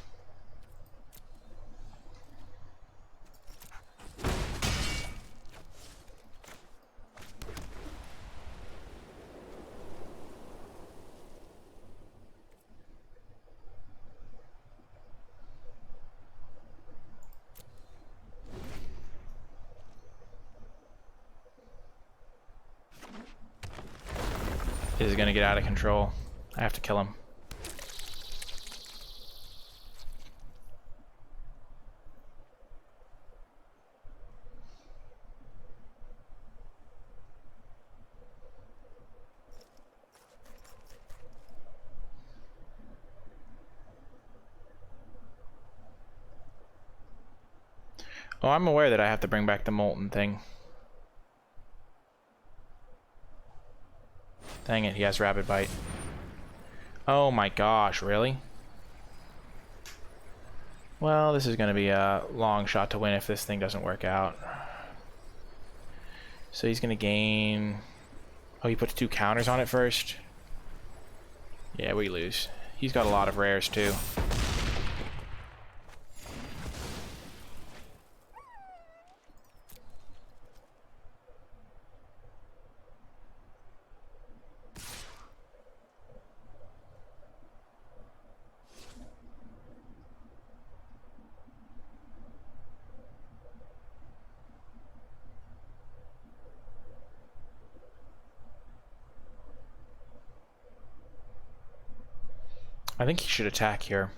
This is gonna get out of control. I have to kill him. Oh, I'm aware that I have to bring back the Molten thing. Dang it, he has Rapid Bite. Oh my gosh, really? Well, this is going to be a long shot to win if this thing doesn't work out. So he's going to gain... Oh, he puts 2 counters on it first? Yeah, we lose. He's got a lot of rares, too. I think he should attack here.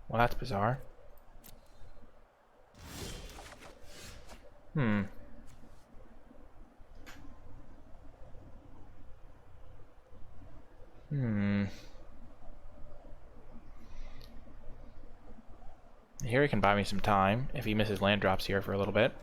Well, that's bizarre. Hmm. Here he can buy me some time if he misses land drops here for a little bit.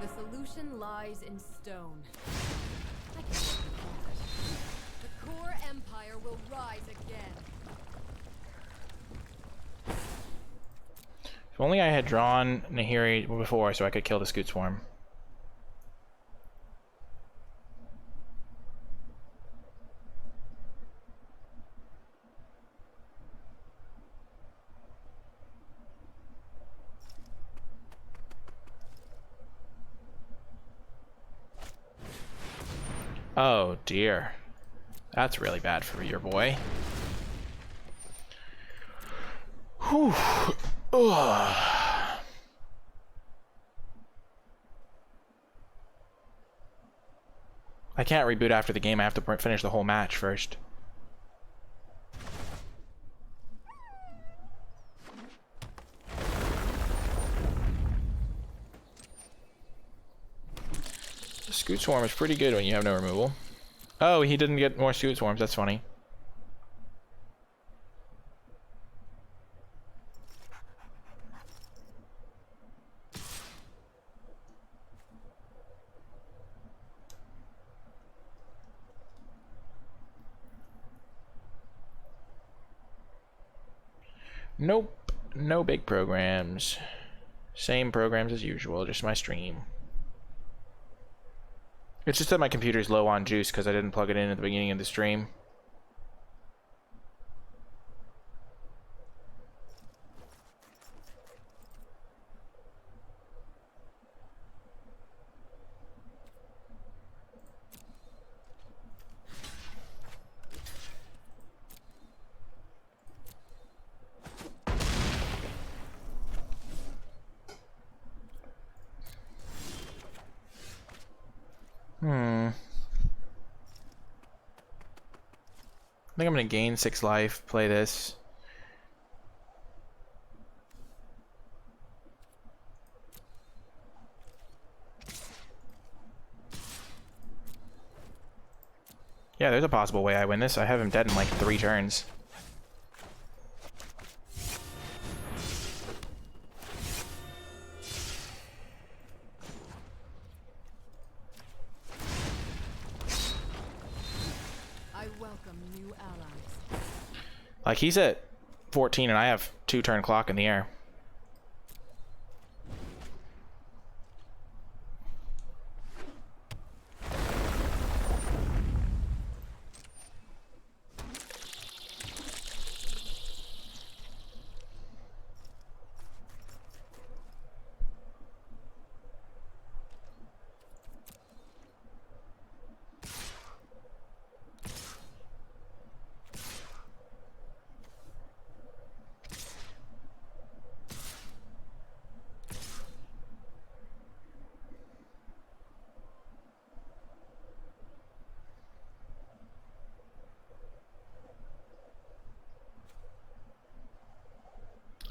The solution lies in stone. I can work with that. The core empire will rise again. If only I had drawn Nahiri before so I could kill the Scoot Swarm. Oh dear. That's really bad for your boy. Whew. Ugh. I can't reboot after the game. I have to finish the whole match first. The Scoot Swarm is pretty good when you have no removal. Oh, he didn't get more Scoot Swarms. That's funny. Nope, no big programs. Same programs as usual, just my stream. It's just that my computer's low on juice because I didn't plug it in at the beginning of the stream. I think I'm gonna gain 6 life, play this. Yeah, there's a possible way I win this. I have him dead in like 3 turns. I welcome new allies. Like, he's at 14 and I have 2 turn clock in the air.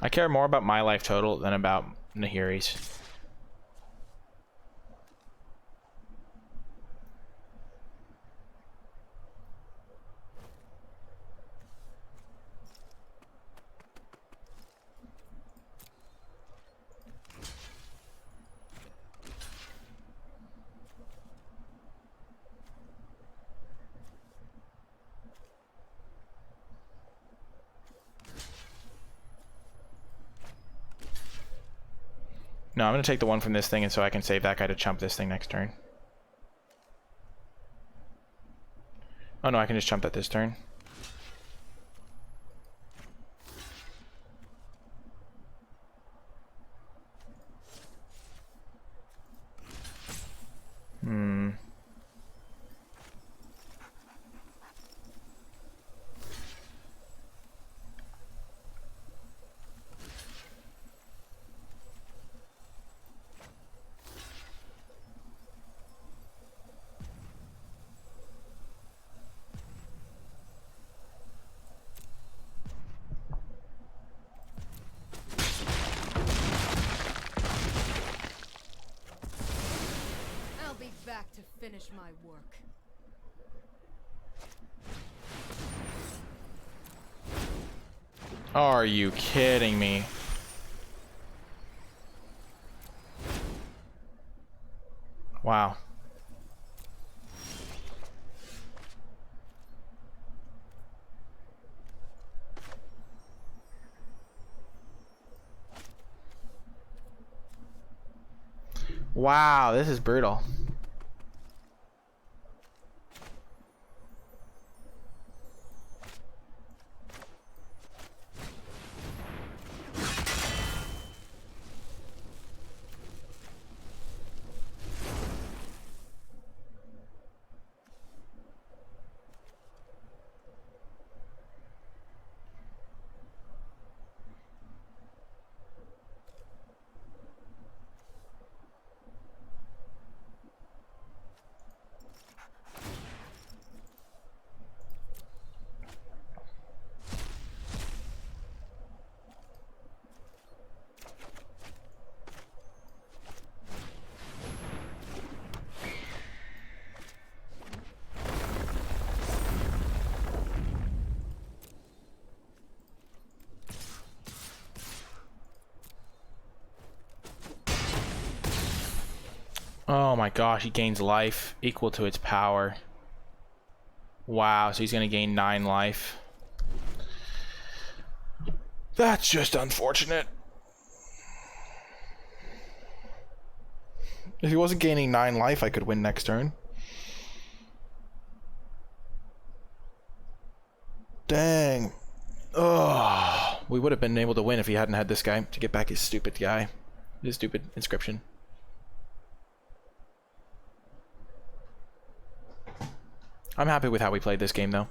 I care more about my life total than about Nahiri's. No, I'm going to take the one from this thing and so I can save that guy to chump this thing next turn. Oh no, I can just chump that this turn. finish my work. Are you kidding me? Wow. Wow, this is brutal. Oh my gosh, he gains life equal to its power. Wow, so he's gonna gain 9 life. That's just unfortunate. If he wasn't gaining 9 life, I could win next turn. Dang. Oh, we would have been able to win if he hadn't had this guy to get back his stupid guy. His stupid inscription. I'm happy with how we played this game, though.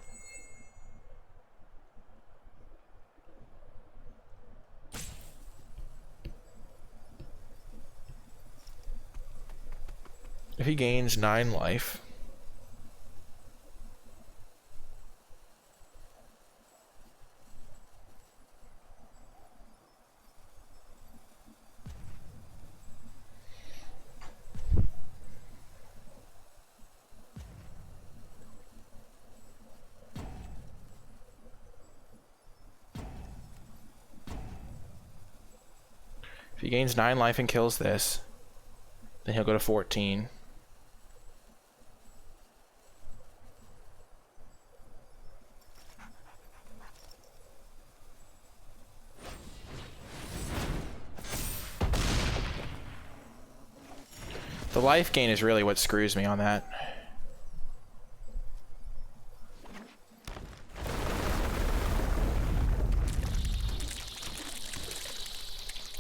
If he gains 9 life... If he gains 9 life and kills this, then he'll go to 14. The life gain is really what screws me on that.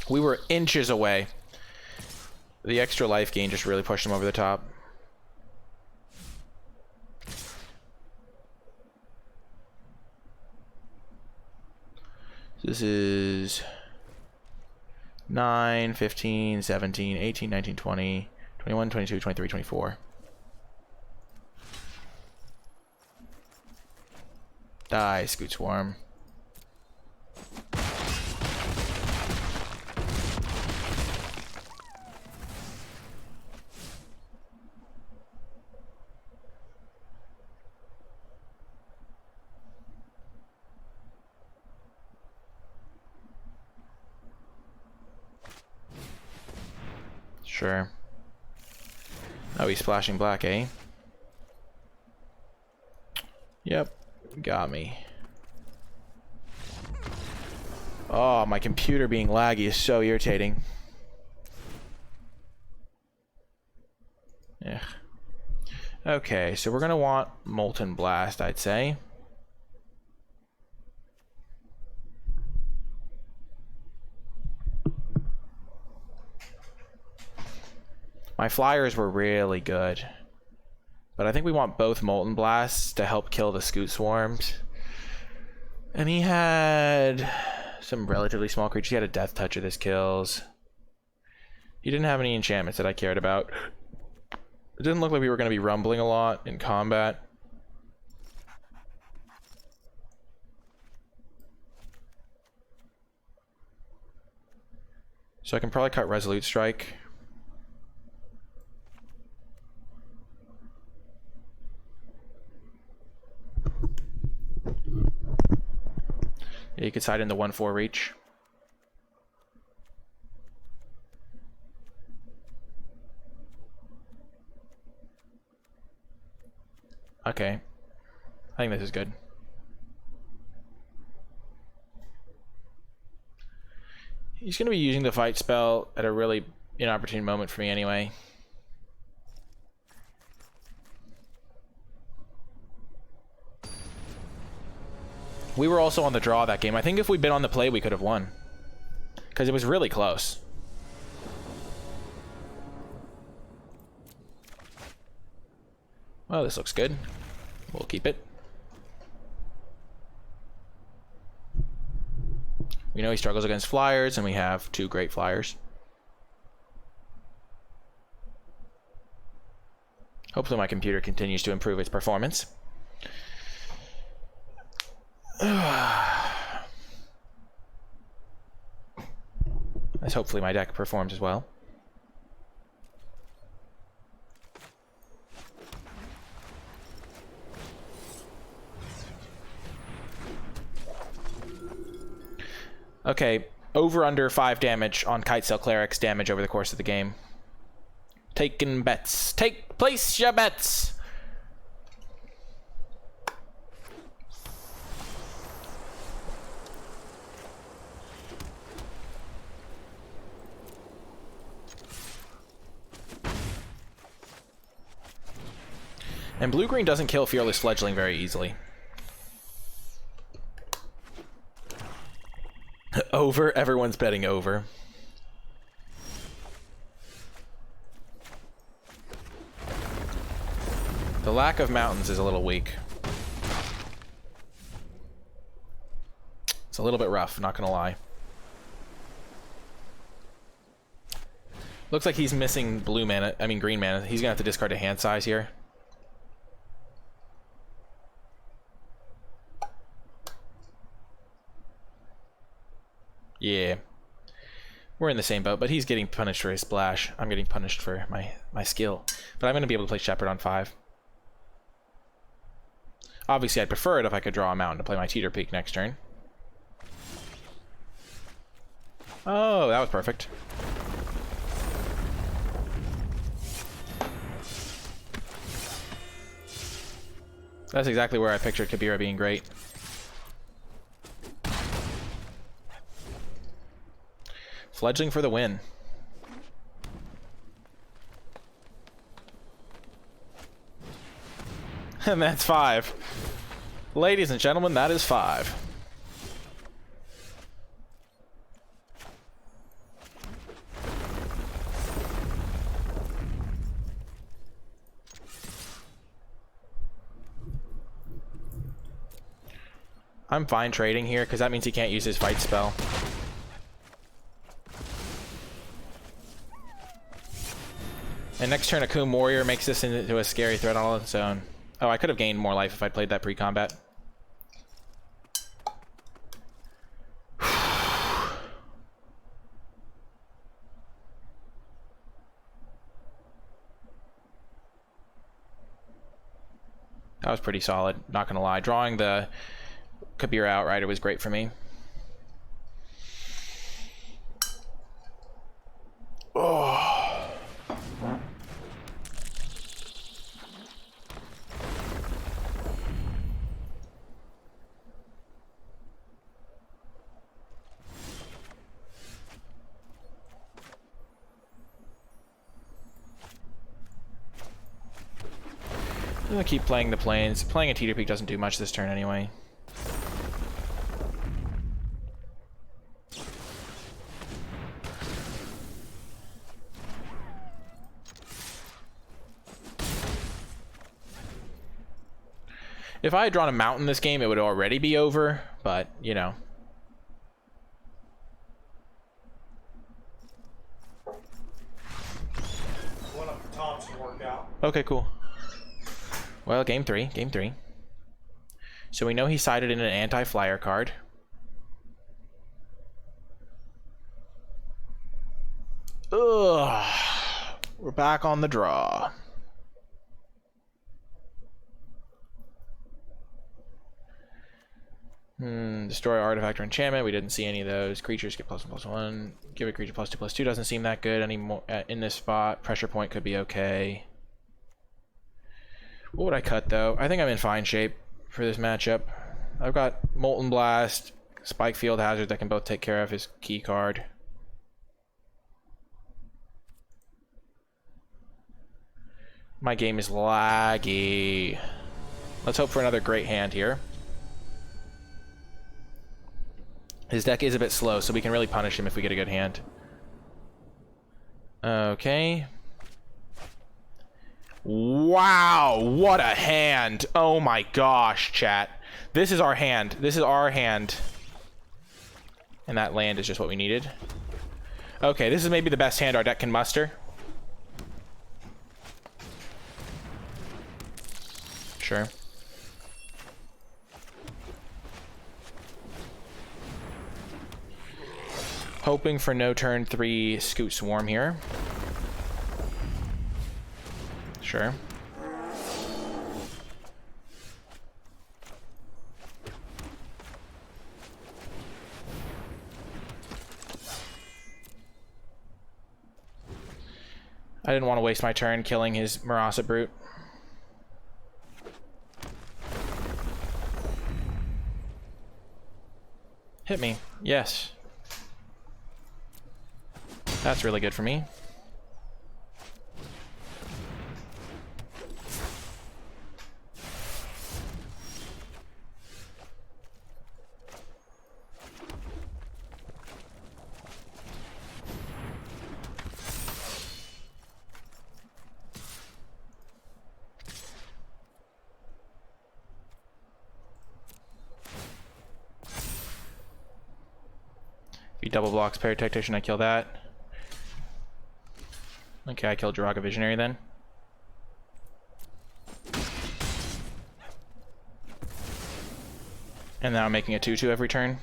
We were inches away. The extra life gain just really pushed him over the top. This is 9, 15, 17, 18, 19, 20, 21, 22, 23, 24. Die, Scoot Swarm. Sure. Oh, he's splashing black, eh? Yep. Got me. Oh, my computer being laggy is so irritating. Yeah. Okay, so we're gonna want Molten Blast, I'd say. My flyers were really good. But I think we want both Molten Blasts to help kill the Scoot Swarms. And he had some relatively small creatures. He had a Death Toucher this kills. He didn't have any enchantments that I cared about. It didn't look like we were going to be rumbling a lot in combat. So I can probably cut Resolute Strike. could side in the 1-4 reach. Okay. I think this is good. He's going to be using the fight spell at a really inopportune moment for me anyway. We were also on the draw that game. I think if we'd been on the play, we could have won. Because it was really close. Well, this looks good. We'll keep it. We know he struggles against flyers, and we have 2 great flyers. Hopefully my computer continues to improve its performance. As hopefully my deck performs as well. Okay, over under 5 damage on Kitesail Cleric's damage over the course of the game. Taking bets. Place your bets! And blue-green doesn't kill Fearless Fledgling very easily. Over. Everyone's betting over. The lack of mountains is a little weak. It's a little bit rough, not gonna lie. Looks like he's missing blue mana, I mean green mana. He's gonna have to discard a hand size here. Yeah. We're in the same boat, but he's getting punished for his splash. I'm getting punished for my skill. But I'm going to be able to play Shepherd on 5. Obviously, I'd prefer it if I could draw a mountain to play my Teeter Peak next turn. Oh, that was perfect. That's exactly where I pictured Kabira being great. Fledgling for the win. And that's 5. Ladies and gentlemen, that is 5. I'm fine trading here because that means he can't use his fight spell. And next turn, Akum Warrior makes this into a scary threat all on its own. Oh, I could have gained more life if I'd played that pre-combat. That was pretty solid, not gonna lie. Drawing the Kabira Outrider was great for me. Oh. I'm gonna keep playing the planes. Playing a Teeter Peak doesn't do much this turn anyway. If I had drawn a mountain this game, it would already be over, but, you know. One up for Thompson workout. Okay, cool. Well, game 3. So we know he sided in an anti-flyer card. Ugh. We're back on the draw. Destroy artifact or enchantment. We didn't see any of those. Creatures get +1/+1. Give a creature +2/+2. Doesn't seem that good anymore in this spot. Pressure point could be okay. What would I cut though? I think I'm in fine shape for this matchup. I've got Molten Blast, Spike Field Hazard that can both take care of his key card. My game is laggy. Let's hope for another great hand here. His deck is a bit slow, so we can really punish him if we get a good hand. Okay. Wow, what a hand. Oh my gosh, chat. This is our hand. This is our hand. And that land is just what we needed. Okay, this is maybe the best hand our deck can muster. Sure. Hoping for no turn 3 Scoot Swarm here. Sure. I didn't want to waste my turn killing his Marasa Brute. Hit me. Yes. That's really good for me. If he double blocks Parry Tactician, I kill that. Okay, I killed Jiraga Visionary then. And now I'm making a 2/2 every turn.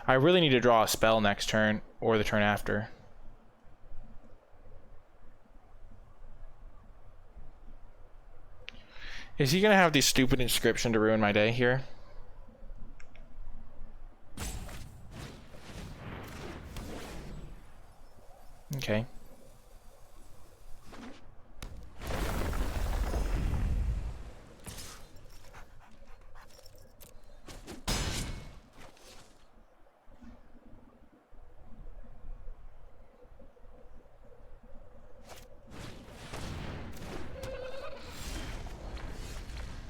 I really need to draw a spell next turn, or the turn after. Is he gonna have the stupid inscription to ruin my day here? Okay.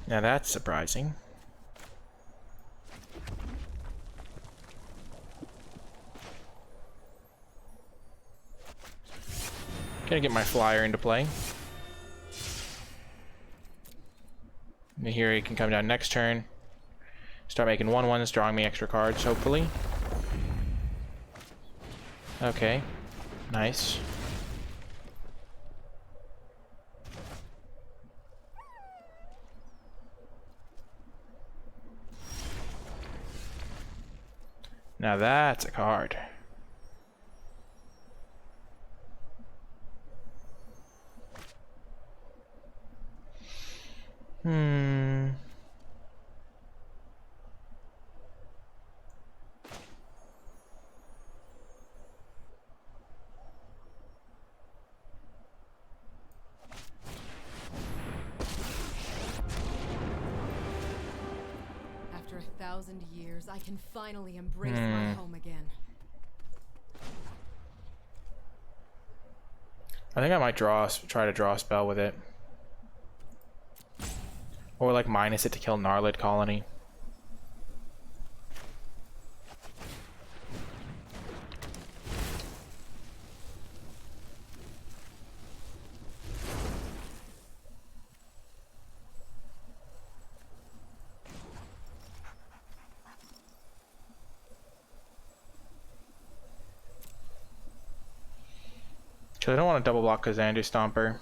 Now that's surprising. Gonna get my flyer into play. And here he can come down next turn. Start making 1/1s, drawing me extra cards, hopefully. Okay. Nice. Now that's a card. After 1,000 years, I can finally embrace my home again. I think I might try to draw a spell with it. Or like minus it to kill Gnarlid Colony. Because I don't want to double block Kazandu Stomper.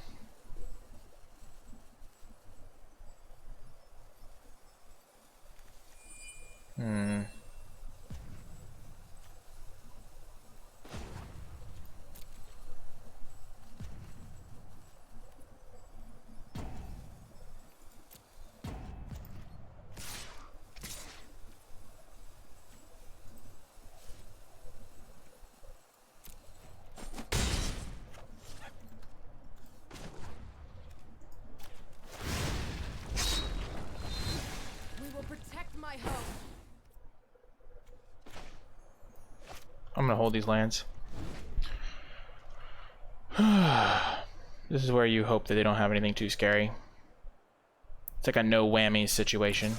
I'm gonna hold these lands. This is where you hope that they don't have anything too scary. It's like a no whammies situation.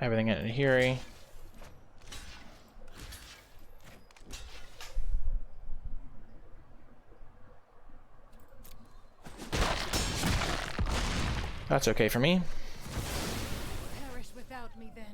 Everything in here. That's okay for me. Perish without me then.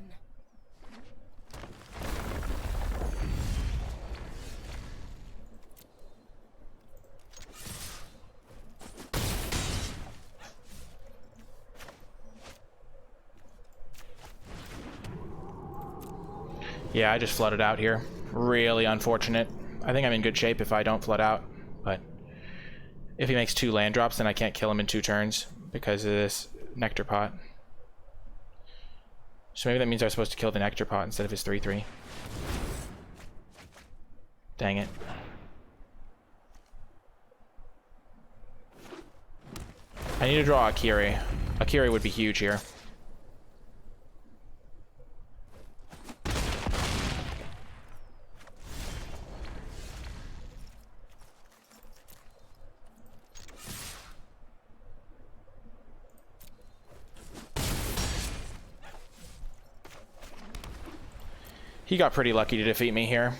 Yeah, I just flooded out here. Really unfortunate. I think I'm in good shape if I don't flood out, but if he makes 2 land drops, then I can't kill him in 2 turns because of this Nectar Pot. So maybe that means I was supposed to kill the Nectar Pot instead of his 3/3. Dang it. I need to draw Akiri. Akiri would be huge here. He got pretty lucky to defeat me here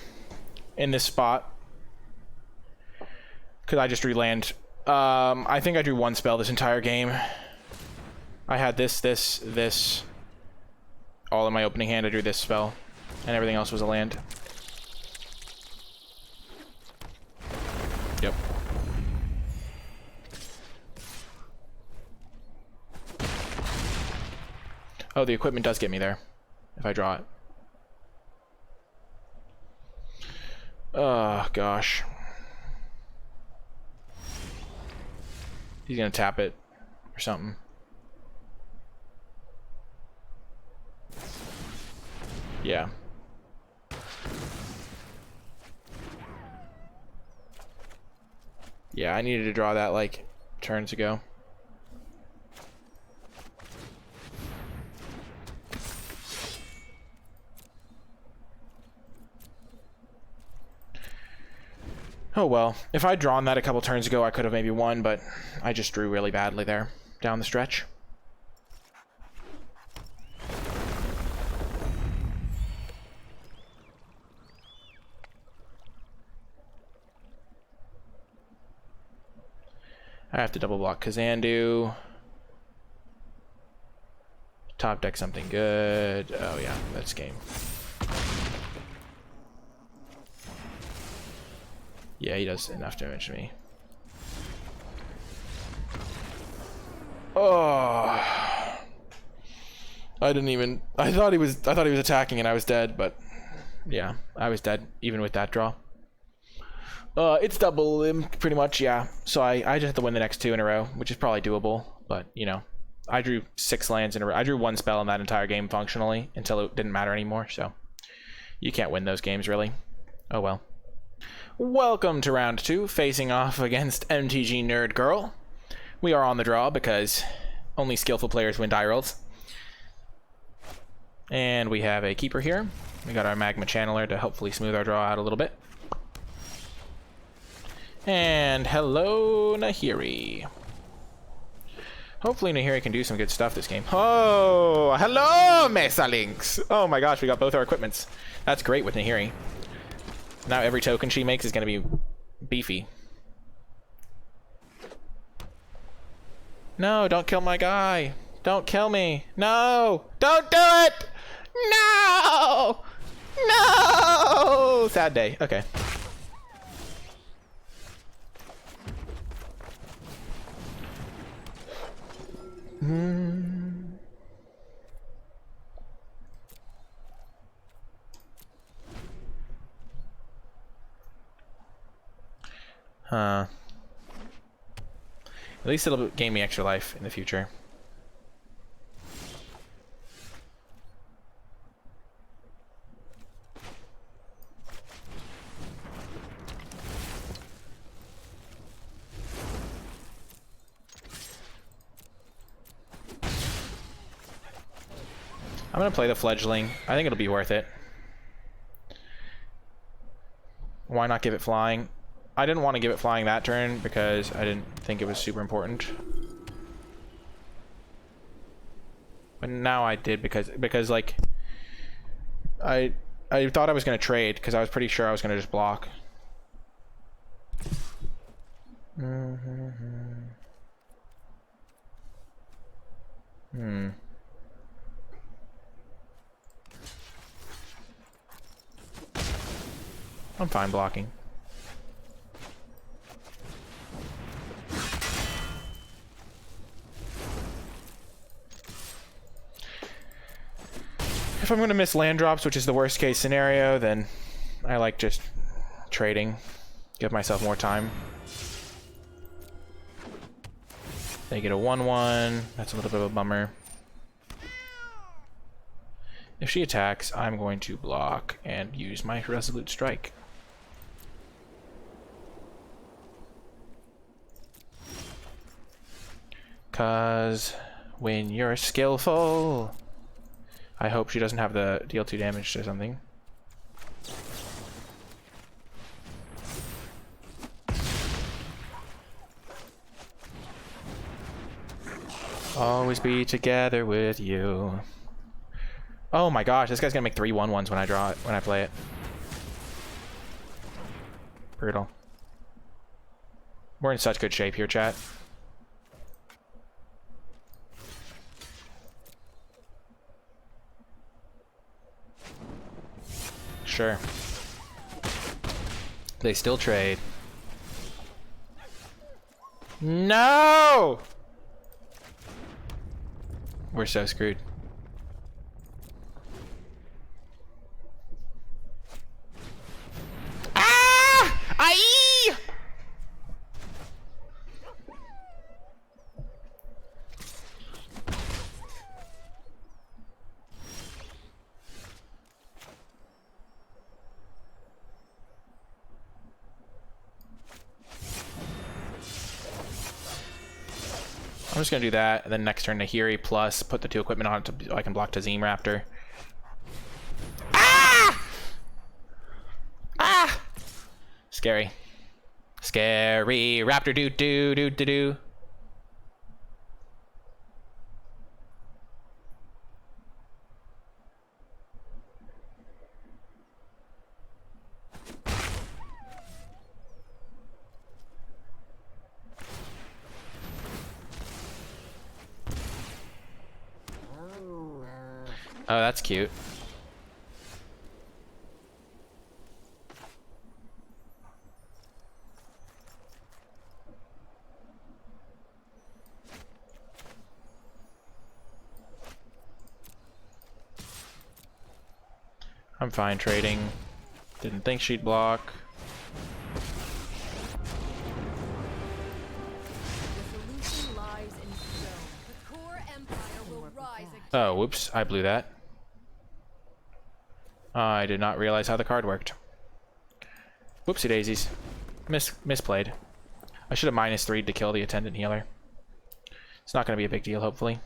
in this spot. Because I just drew land. I think I drew 1 spell this entire game. I had this. All in my opening hand. I drew this spell. And everything else was a land. Yep. Oh, the equipment does get me there. If I draw it. Oh, gosh. He's gonna tap it or something. Yeah. Yeah, I needed to draw that like turns ago. Oh well, if I'd drawn that a couple turns ago, I could have maybe won, but I just drew really badly there, down the stretch. I have to double block Kazandu. Top deck something good. Oh yeah, that's game. Yeah, he does enough damage to me. Oh, I thought he was attacking and I was dead, but yeah, I was dead even with that draw. It's double him pretty much, yeah. So I just have to win the next 2 in a row, which is probably doable, but you know, I drew 6 lands in a row. I drew 1 spell in that entire game functionally until it didn't matter anymore, so you can't win those games really. Oh well. Welcome to round 2, facing off against MTG Nerd Girl. We are on the draw because only skillful players win die rolls. And we have a keeper here. We got our Magma Channeler to hopefully smooth our draw out a little bit. And hello, Nahiri. Hopefully Nahiri can do some good stuff this game. Oh, hello, Mesa Lynx. Oh my gosh, we got both our equipments. That's great with Nahiri. Now every token she makes is going to be beefy. No, don't kill my guy. Don't kill me. No! Don't do it! No! No! Sad day. Okay. Huh. At least it'll gain me extra life in the future. I'm gonna play the fledgling. I think it'll be worth it. Why not give it flying? I didn't want to give it flying that turn because I didn't think it was super important. But now I did because like I thought I was gonna trade because I was pretty sure I was gonna just block. I'm fine blocking. If I'm going to miss land drops, which is the worst case scenario, then I like just trading. Give myself more time. They get a 1/1. That's a little bit of a bummer. If she attacks, I'm going to block and use my Resolute Strike. Cause when you're skillful... I hope she doesn't have the deal 2 damage to something. Always be together with you. Oh my gosh, this guy's gonna make 3 1/1s when I draw it, when I play it. Brutal. We're in such good shape here, chat. Sure. They still trade. No! We're so screwed. Ah! Aye! I'm just gonna do that, and then next turn Nahiri plus put the 2 equipment on it so I can block Tazim Raptor. Ah! Ah! Scary. Scary Raptor doo doo doo doo doo. Oh, that's cute. I'm fine trading. Didn't think she'd block. The solution lies in stone. The core empire will rise again. Oh, whoops. I blew that. I did not realize how the card worked. Whoopsie daisies. Misplayed. I should have -3 to kill the attendant healer. It's not going to be a big deal, hopefully.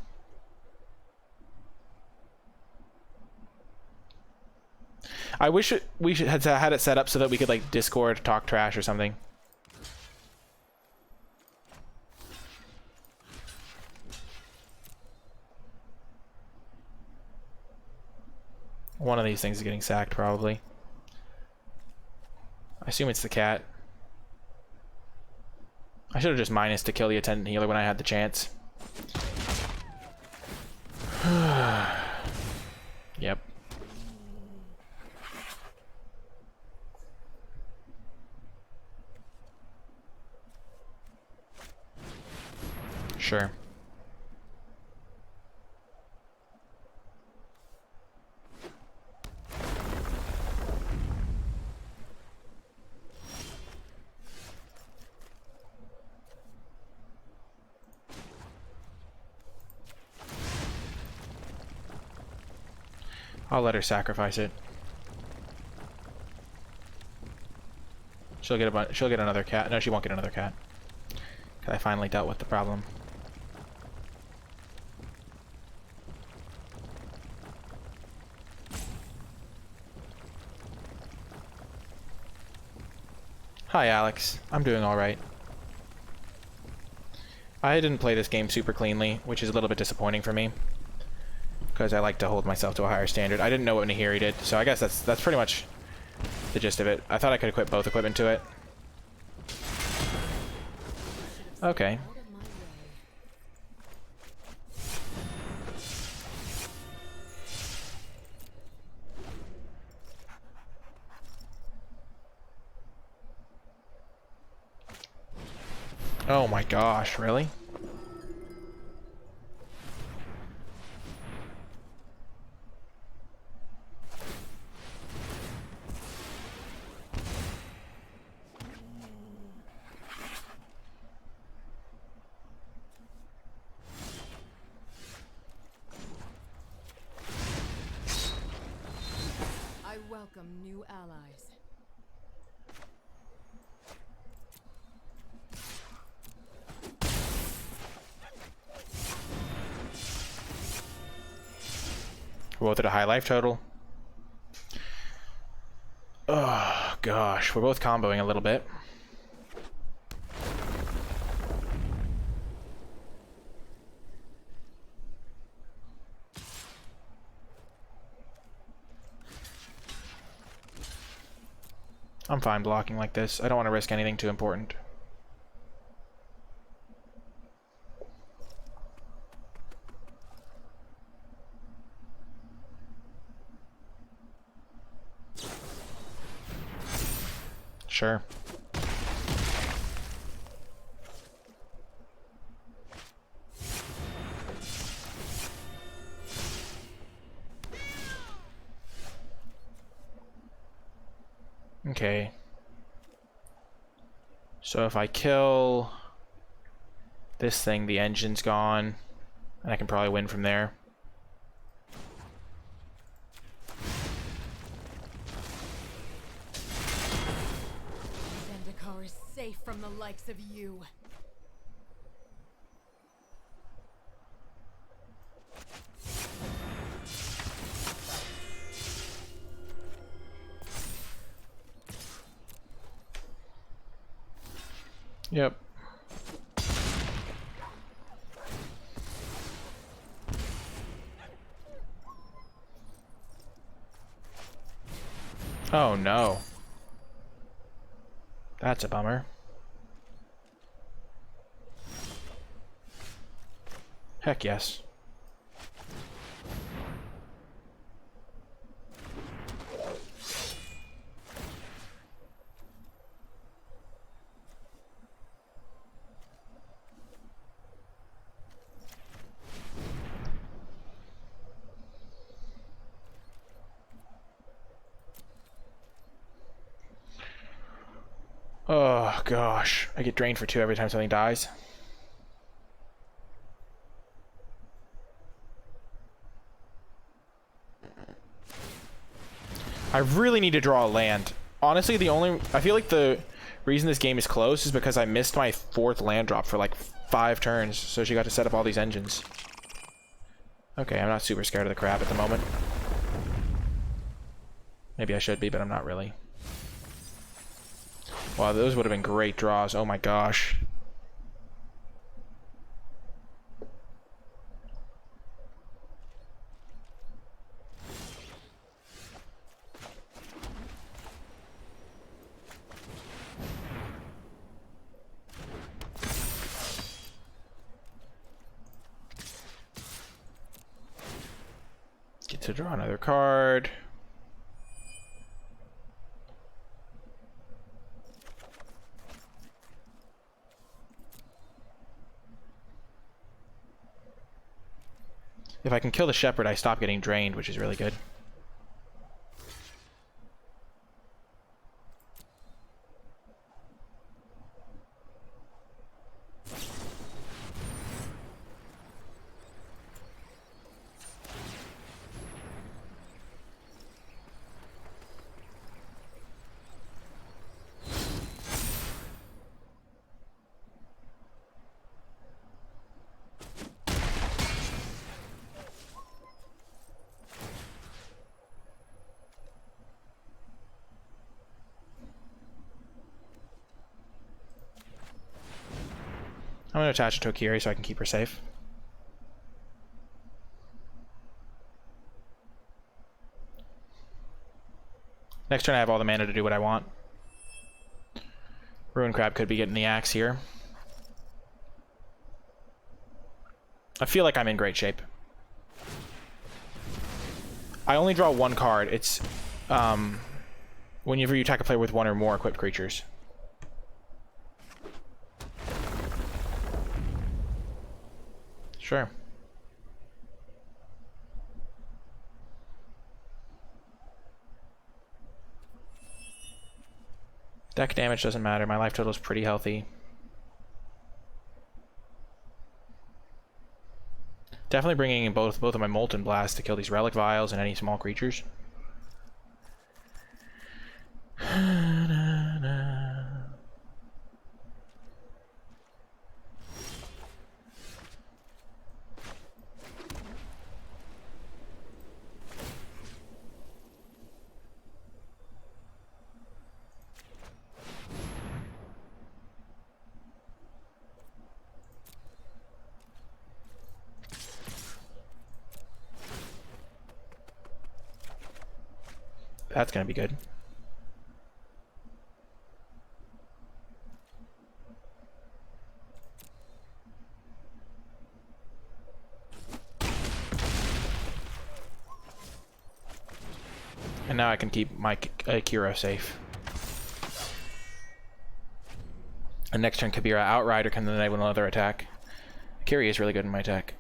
I wish we should had it set up so that we could like Discord, talk trash or something. One of these things is getting sacked, probably. I assume it's the cat. I should have just minus to kill the attendant healer when I had the chance. Yep. Sure. I'll let her sacrifice it. She'll get another cat. No, she won't get another cat. 'Cause I finally dealt with the problem. Hi, Alex. I'm doing alright. I didn't play this game super cleanly, which is a little bit disappointing for me. Because I like to hold myself to a higher standard. I didn't know what Nahiri did, so I guess that's pretty much the gist of it. I thought I could equip both equipment to it. Okay. Out of my way. Oh my gosh, really? I welcome new allies. We're both at a high life total. Oh gosh, we're both comboing a little bit. I'm fine blocking like this. I don't want to risk anything too important. Sure. Okay. So if I kill this thing, the engine's gone, and I can probably win from there. Zendikar is safe from the likes of you. Yep. Oh no. That's a bummer. Heck yes. Oh gosh, I get drained for 2 every time something dies. I really need to draw a land. Honestly, I feel like the reason this game is close is because I missed my 4th land drop for like 5 turns, so she got to set up all these engines. Okay, I'm not super scared of the crab at the moment. Maybe I should be, but I'm not really. Wow, those would have been great draws. Oh my gosh. Get to draw another card. If I can kill the shepherd, I stop getting drained, which is really good. I'm going to attach it to Akiri so I can keep her safe. Next turn I have all the mana to do what I want. Ruin Crab could be getting the axe here. I feel like I'm in great shape. I only draw one card. It's whenever you attack a player with one or more equipped creatures. Sure. Deck damage doesn't matter. My life total is pretty healthy. Definitely bringing in both of my Molten Blast to kill these Relic Vials and any small creatures. That's gonna be good. And now I can keep my Kira safe. And next turn, Kabira Outrider can then enable another attack. Kiri is really good in my deck.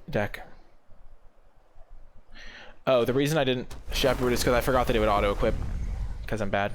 Oh, the reason I didn't Shepherd is because I forgot that it would auto-equip. Because I'm bad.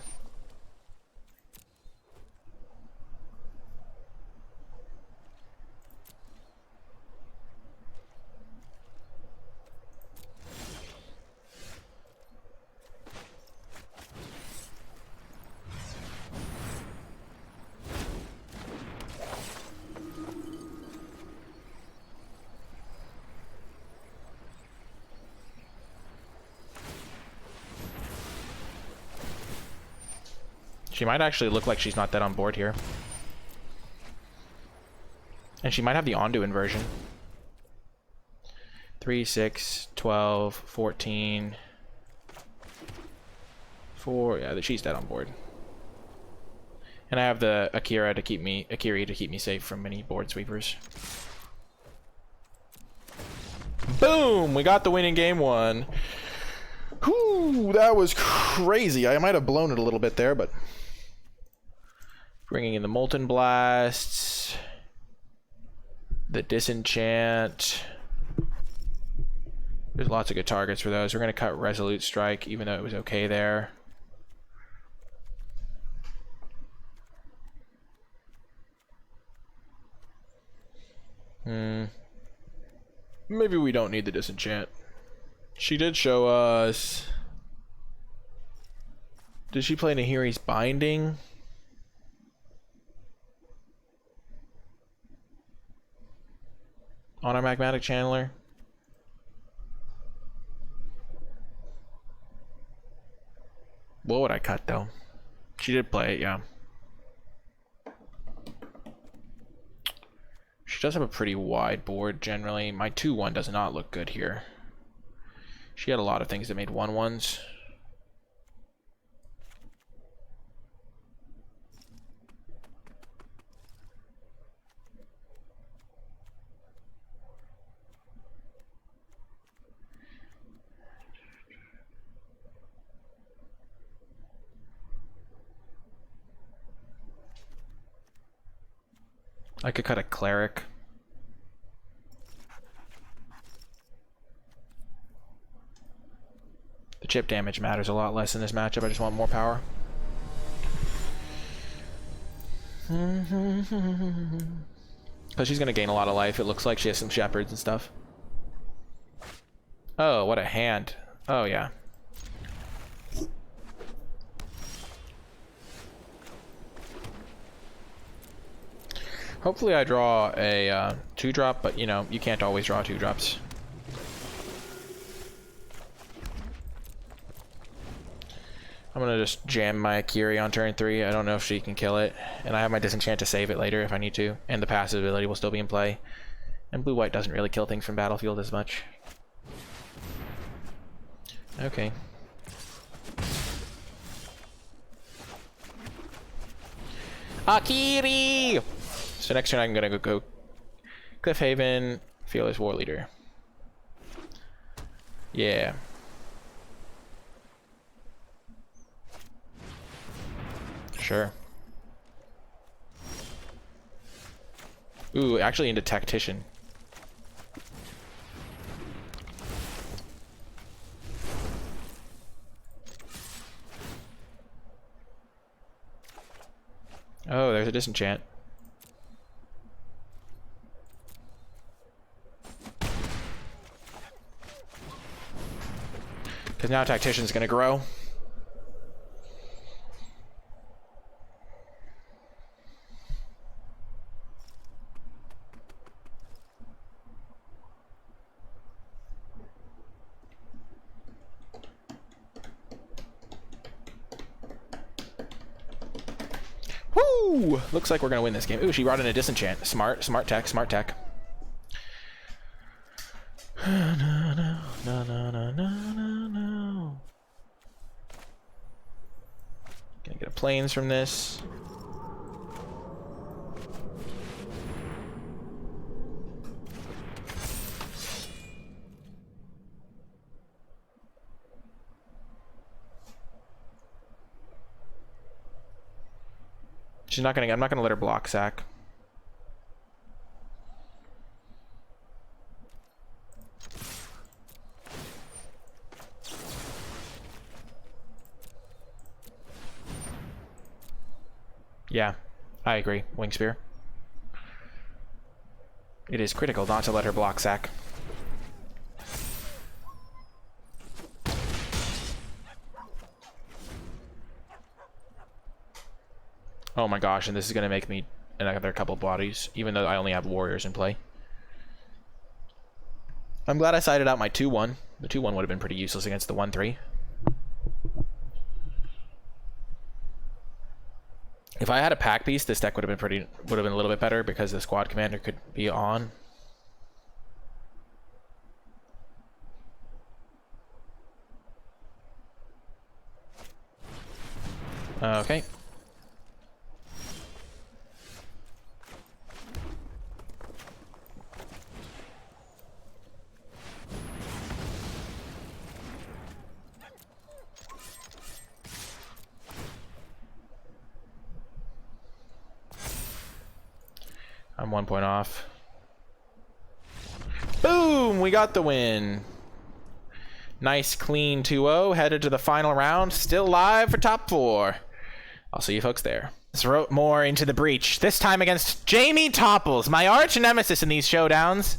She might actually look like she's not dead on board here. And she might have the Ondu inversion. 3, 6, 12, 14. 4, yeah, she's dead on board. And I have the Akiri to keep me safe from any board sweepers. Boom! We got the win in game 1. Whew, that was crazy. I might have blown it a little bit there, but bringing in the Molten Blasts, the Disenchant. There's lots of good targets for those. We're going to cut Resolute Strike, even though it was okay there. Maybe we don't need the Disenchant. She did show us... Did she play Nahiri's Binding? On our Magmatic Channeler? What would I cut, though? She did play it, yeah. She does have a pretty wide board, generally. My 2-1 does not look good here. She had a lot of things that made 1-1s. I could cut a Cleric. The chip damage matters a lot less in this matchup. I just want more power. Because she's going to gain a lot of life. It looks like she has some shepherds and stuff. Oh, what a hand. Oh, yeah. Hopefully I draw a 2-drop, but you know, you can't always draw 2-drops. I'm gonna just jam my Kiri on turn 3. I don't know if she can kill it. And I have my disenchant to save it later if I need to. And the passive ability will still be in play. And blue-white doesn't really kill things from battlefield as much. Okay. Akiri! So next turn I'm gonna go Cliffhaven, Fearless War Leader. Yeah. Sure. Ooh, actually into Tactician. Oh, there's a disenchant. Because now Tactician's gonna grow. Woo! Looks like we're gonna win this game. Ooh, she brought in a disenchant. Smart tech, smart tech. No. Gonna get a planes from this. She's not gonna. I'm not gonna let her block sack. Yeah, I agree. Wing Spear. It is critical not to let her block sack. Oh my gosh, and this is gonna make me another couple bodies, even though I only have warriors in play. I'm glad I sided out my 2-1. The 2-1 would have been pretty useless against the 1-3. If I had a pack piece, this deck would have been a little bit better because the squad commander could be on. Okay. I'm 1 point off. Boom! We got the win. Nice clean 2-0. Headed to the final round. Still live for top 4. I'll see you folks there. Let's rope more into the breach. This time against Jamie Topples, my arch nemesis in these showdowns.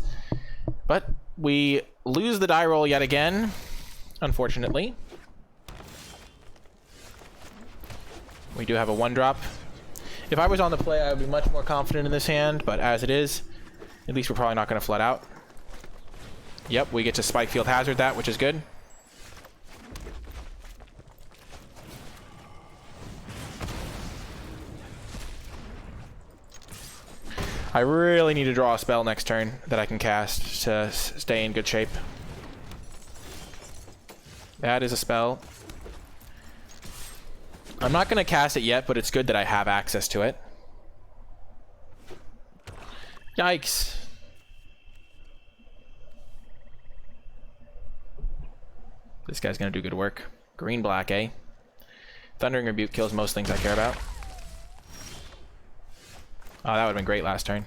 But we lose the die roll yet again, unfortunately. We do have a 1-drop. If I was on the play, I would be much more confident in this hand, but as it is, at least we're probably not going to flood out. Yep, we get to Spike Field Hazard that, which is good. I really need to draw a spell next turn that I can cast to stay in good shape. That is a spell. I'm not going to cast it yet, but it's good that I have access to it. Yikes. This guy's going to do good work. Green-black, eh? Thundering Rebuke kills most things I care about. Oh, that would have been great last turn.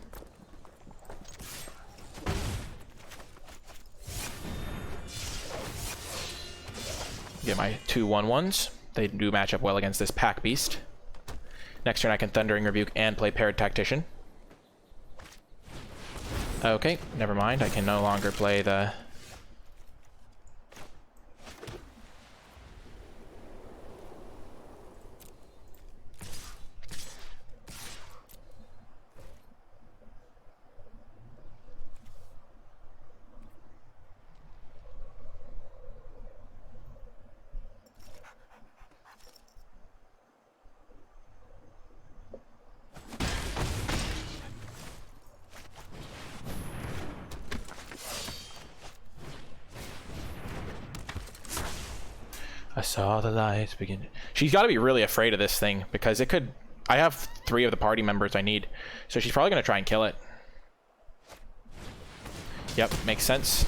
Get my 2 1/1s. They do match up well against this Pack Beast. Next turn I can Thundering Rebuke and play Paired Tactician. Okay, never mind. I can no longer play the... I saw the lights begin. She's got to be really afraid of this thing because it could... I have 3 of the party members I need. So she's probably going to try and kill it. Yep, makes sense.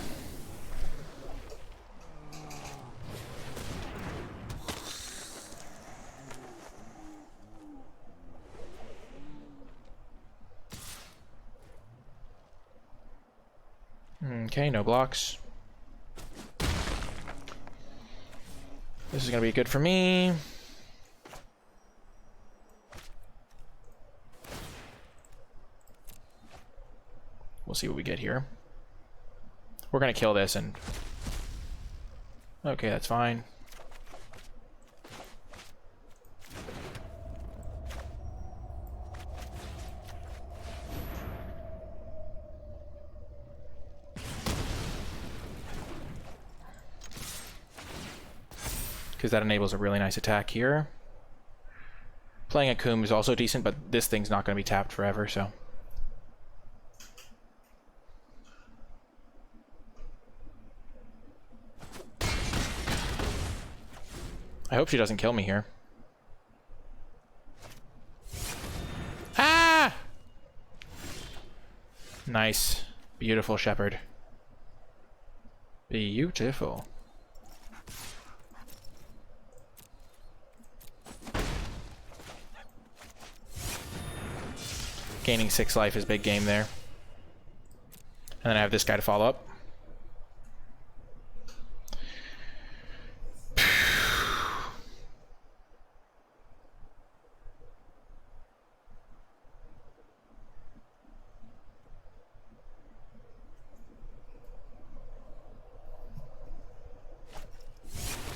Okay, no blocks. This is going to be good for me. We'll see what we get here. We're going to kill this and... Okay, that's fine. Because that enables a really nice attack here. Playing a Coom is also decent, but this thing's not going to be tapped forever, so... I hope she doesn't kill me here. Ah! Nice. Beautiful shepherd. Beautiful. Gaining 6 life is big game there. And then I have this guy to follow up.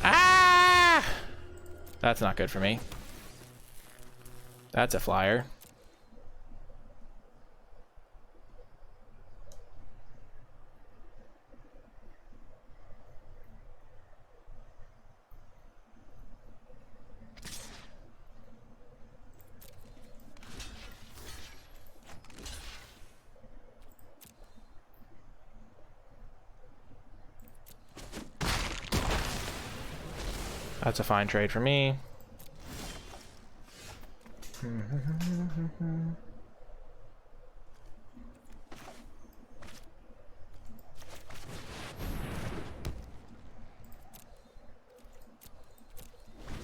Ah! That's not good for me. That's a flyer. That's a fine trade for me.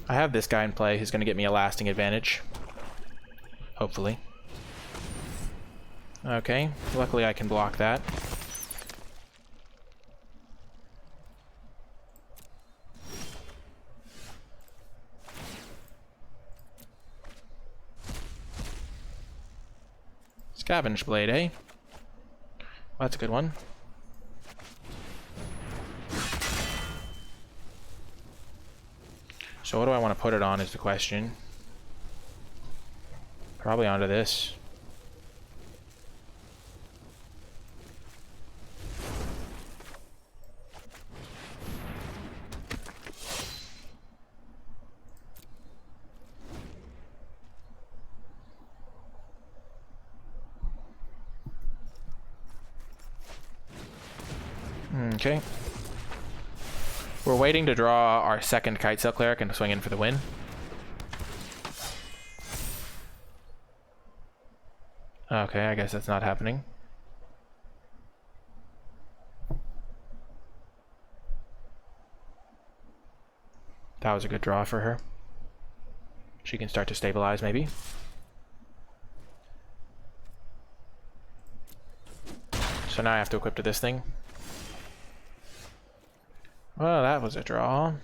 I have this guy in play who's going to get me a lasting advantage. Hopefully. Okay, luckily I can block that. Scavenge blade, eh? Well, that's a good one. So what do I want to put it on is the question. Probably onto this. Okay. We're waiting to draw our second Kite Sail Cleric and swing in for the win. Okay, I guess that's not happening. That was a good draw for her. She can start to stabilize, maybe. So now I have to equip to this thing. Well, that was a draw.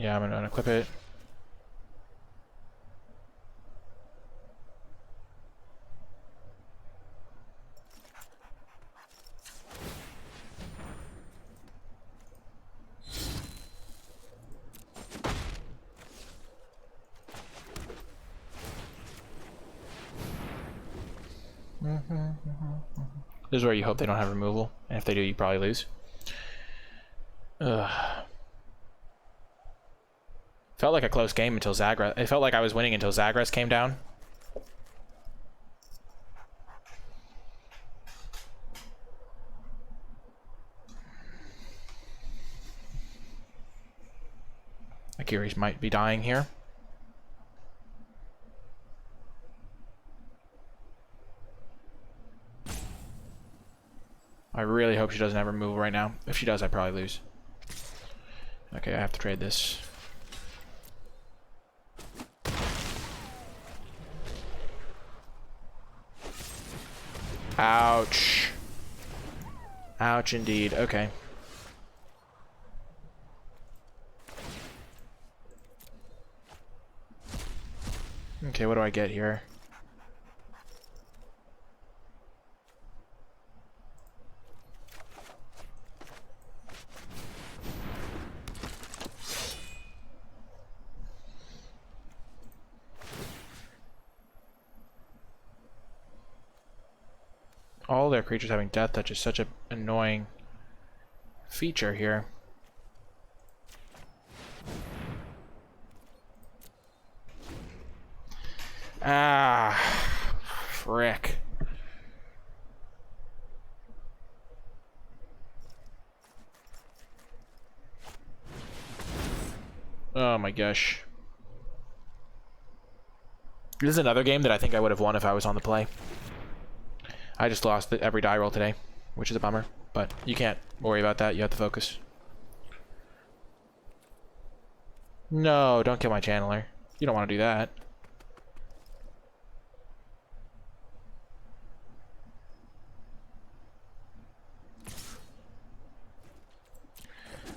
Yeah, I'm gonna unequip it. This is where you hope they don't have removal. And if they do, you probably lose. Ugh. Felt like a close game until Zagras. It felt like I was winning until Zagras came down. Akiri's might be dying here. I really hope she doesn't have removal right now. If she does, I probably lose. Okay, I have to trade this. Ouch. Ouch indeed. Okay. Okay, what do I get here? All their creatures having death touch is such an annoying feature here. Ah, frick. Oh my gosh. This is another game that I think I would have won if I was on the play. I just lost every die roll today, which is a bummer, but you can't worry about that. You have to focus. No, don't kill my channeler. You don't want to do that.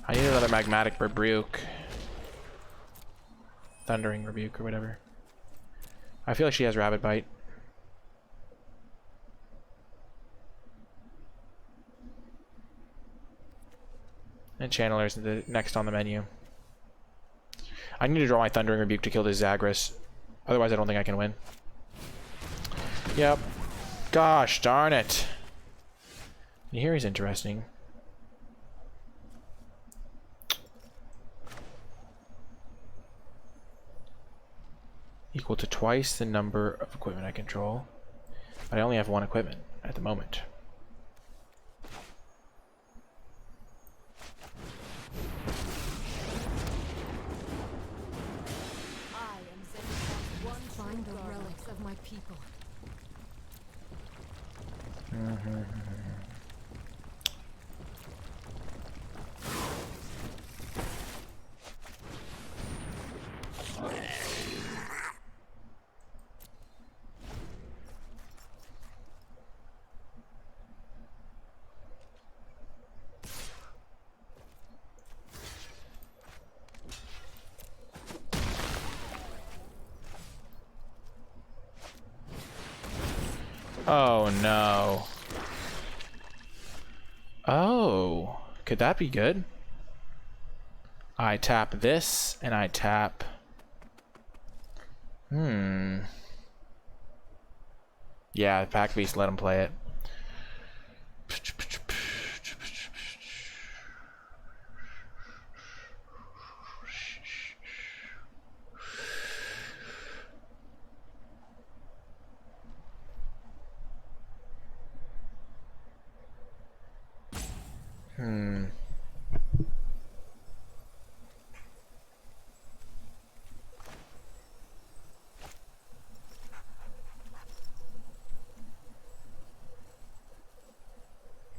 I need another magmatic rebuke. Thundering rebuke or whatever. I feel like she has rabbit bite. And Channeler's the next on the menu. I need to draw my Thundering Rebuke to kill this Zagras. Otherwise, I don't think I can win. Yep. Gosh darn it. And here he's interesting. Equal to twice the number of equipment I control. But I only have one equipment at the moment. I am Zendikar's one find the relics of my people. Oh no. Oh, could that be good? I tap this and I tap. Yeah, Pack Beast, let him play it.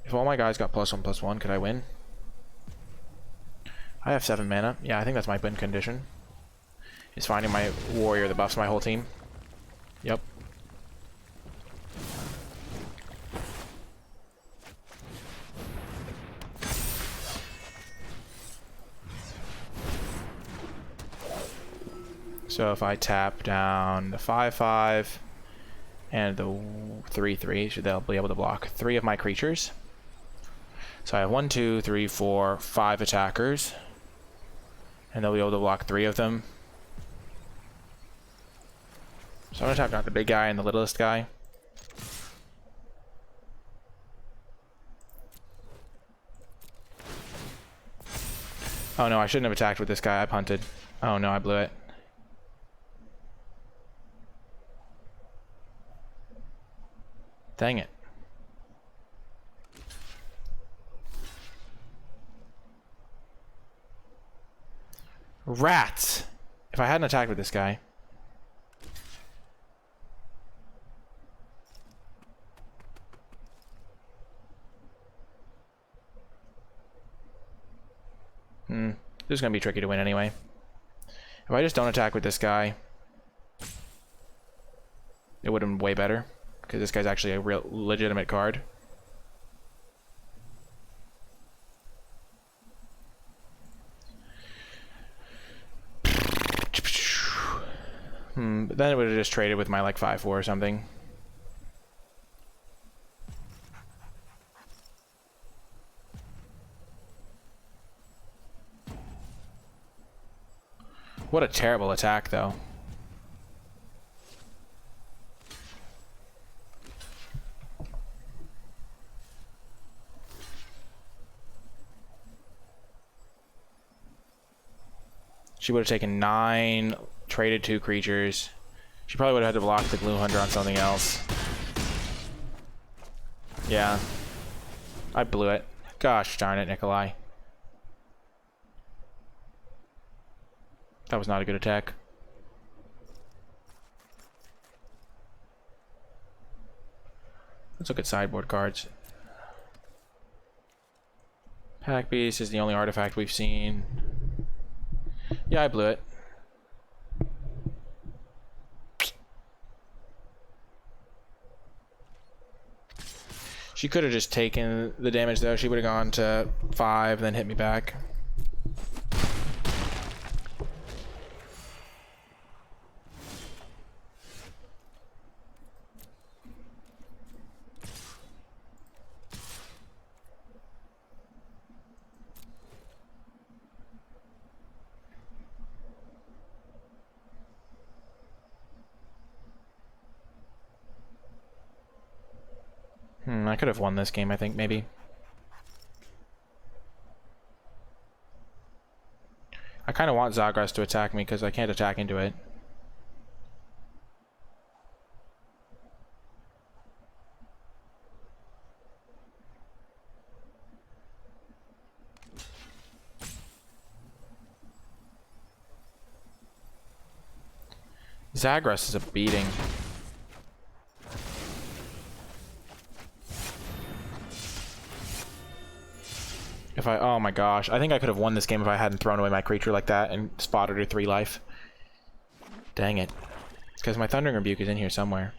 If all my guys got +1/+1, could I win? I have 7 mana. Yeah, I think that's my win condition. Is finding my warrior that buffs my whole team. Yep. So if I tap down the 5/5 and the 3/3, they'll be able to block 3 of my creatures. So I have 1, 2, 3, 4, 5 attackers, and they'll be able to block 3 of them. So I'm gonna tap down the big guy and the littlest guy. Oh no, I shouldn't have attacked with this guy. I punted. Oh no, I blew it. Dang it. Rats! If I hadn't attacked with this guy. This is going to be tricky to win anyway. If I just don't attack with this guy, it would have been way better. Because this guy's actually a real legitimate card. But then it would have just traded with my like 5-4 or something. What a terrible attack, though. She would have taken 9, traded 2 creatures. She probably would have had to block the Glue Hunter on something else. Yeah. I blew it. Gosh darn it, Nikolai. That was not a good attack. Let's look at sideboard cards. Pack Beast is the only artifact we've seen. Yeah, I blew it. She could have just taken the damage though. She would have gone to 5, then hit me back. I could have won this game, I think, maybe. I kind of want Zagras to attack me because I can't attack into it. Zagras is a beating. If I, oh my gosh, I think I could have won this game if I hadn't thrown away my creature like that and spotted her 3 life. Dang it. It's because my Thundering Rebuke is in here somewhere.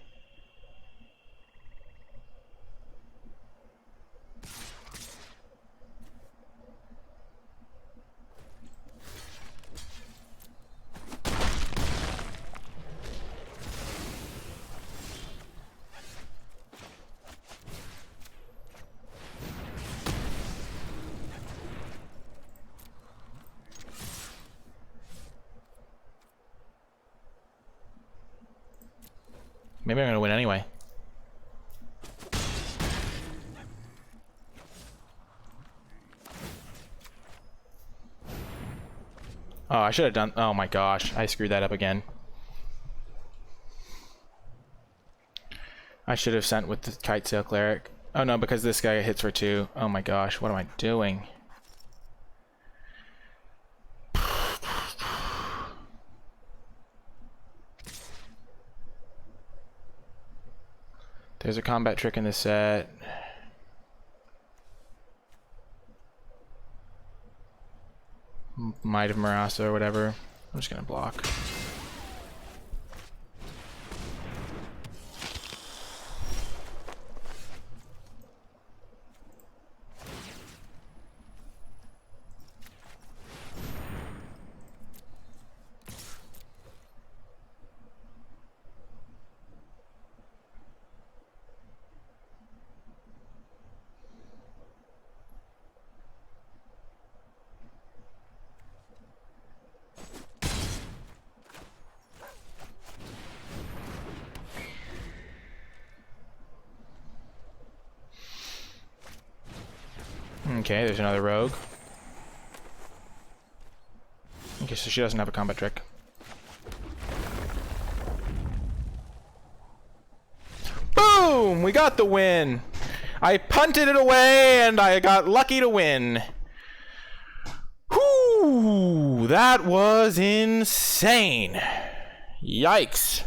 Maybe I'm gonna win anyway. Oh, I should have done... Oh my gosh, I screwed that up again. I should have sent with the Kite Sail Cleric. Oh no, because this guy hits for 2. Oh my gosh, what am I doing? There's a combat trick in this set. Might of Marasa or whatever. I'm just gonna block. Okay, there's another rogue. Okay, so she doesn't have a combat trick. Boom! We got the win! I punted it away and I got lucky to win. Whoo! That was insane. Yikes.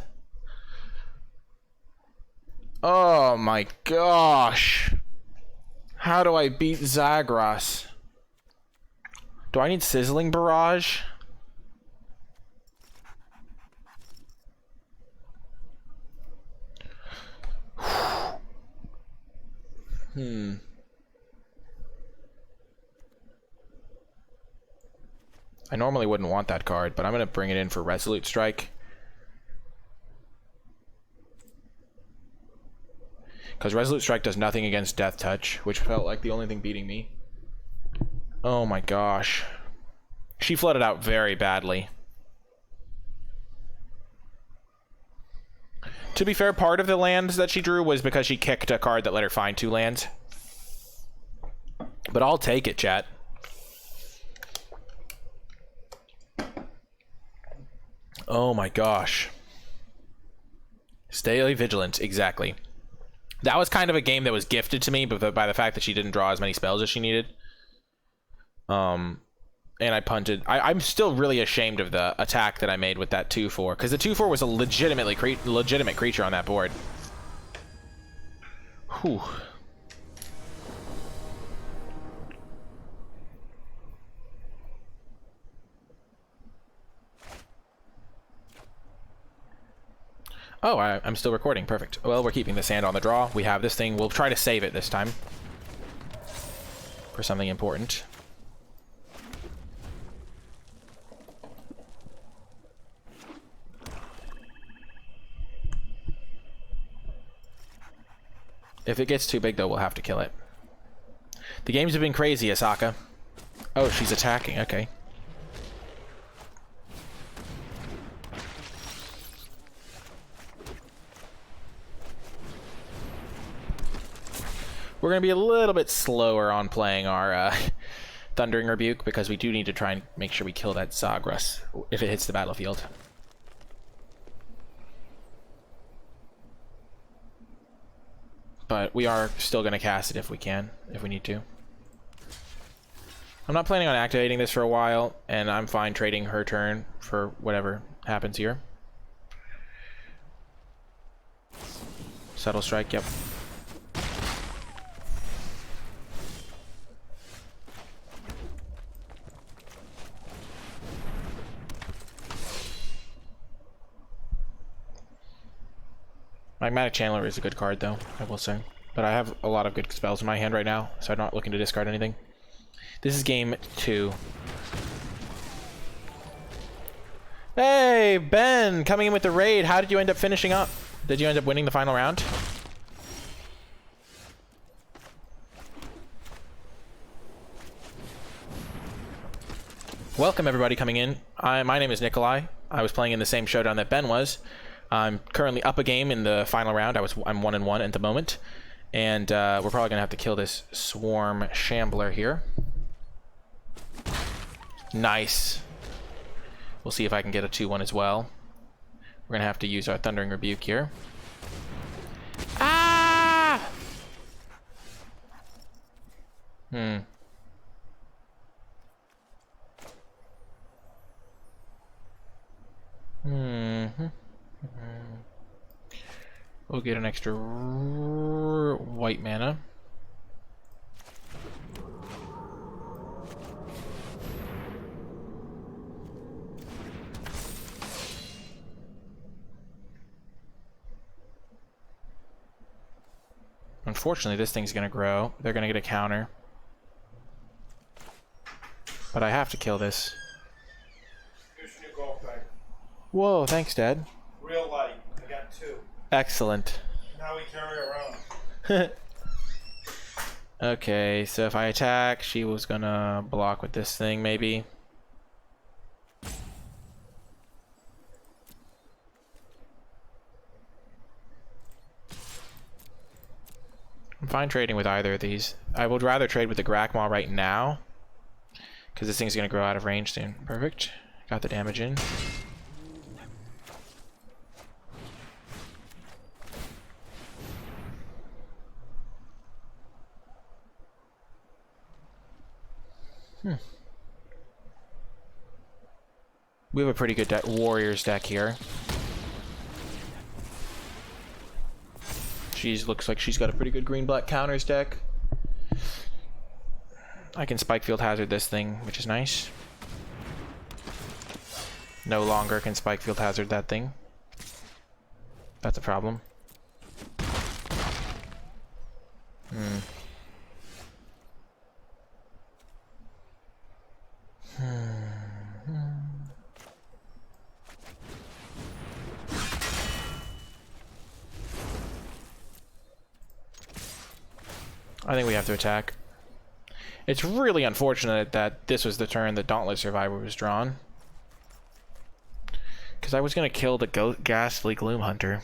Oh my gosh. How do I beat Zagros? Do I need Sizzling Barrage? I normally wouldn't want that card, but I'm going to bring it in for Resolute Strike. Because Resolute Strike does nothing against Death Touch, which felt like the only thing beating me. Oh my gosh. She flooded out very badly. To be fair, part of the lands that she drew was because she kicked a card that let her find 2 lands. But I'll take it, chat. Oh my gosh. Stay vigilant, exactly. That was kind of a game that was gifted to me by the fact that she didn't draw as many spells as she needed. And I punted. I'm still really ashamed of the attack that I made with that 2/4, because the 2/4 was a legitimate creature on that board. Whew. Oh, I'm still recording. Perfect. Well, we're keeping the sand on the draw. We have this thing. We'll try to save it this time for something important. If it gets too big, though, we'll have to kill it. The games have been crazy, Asaka. Oh, she's attacking. Okay. We're going to be a little bit slower on playing our Thundering Rebuke, because we do need to try and make sure we kill that Zagros if it hits the battlefield. But we are still going to cast it if we can, if we need to. I'm not planning on activating this for a while, and I'm fine trading her turn for whatever happens here. Subtle Strike, yep. Magmatic Channeler is a good card, though, I will say. But I have a lot of good spells in my hand right now, so I'm not looking to discard anything. This is game 2. Hey, Ben, coming in with the raid. How did you end up finishing up? Did you end up winning the final round? Welcome, everybody coming in. My name is Nikolai. I was playing in the same showdown that Ben was. I'm currently up a game in the final round. I'm 1-1 at the moment, and we're probably gonna have to kill this Swarm Shambler here. Nice. We'll see if I can get a 2-1 as well. We're gonna have to use our Thundering Rebuke here. Ah! We'll get an extra white mana. Unfortunately, this thing's gonna grow. They're gonna get a counter. But I have to kill this. Here's your new golf bag. Whoa, thanks, Dad. Real light. I got 2. Excellent. Now we carry around. Okay, so if I attack, she was gonna block with this thing, maybe. I'm fine trading with either of these. I would rather trade with the Grakmaw right now, because this thing's gonna grow out of range soon. Perfect. Got the damage in. We have a pretty good Warriors deck here. Looks like she's got a pretty good green-black counters deck. I can Spike Field Hazard this thing, which is nice. No longer can Spike Field Hazard that thing. That's a problem. I think we have to attack. It's really unfortunate that this was the turn that Dauntless Survivor was drawn. Because I was going to kill the Ghastly Gloom Hunter.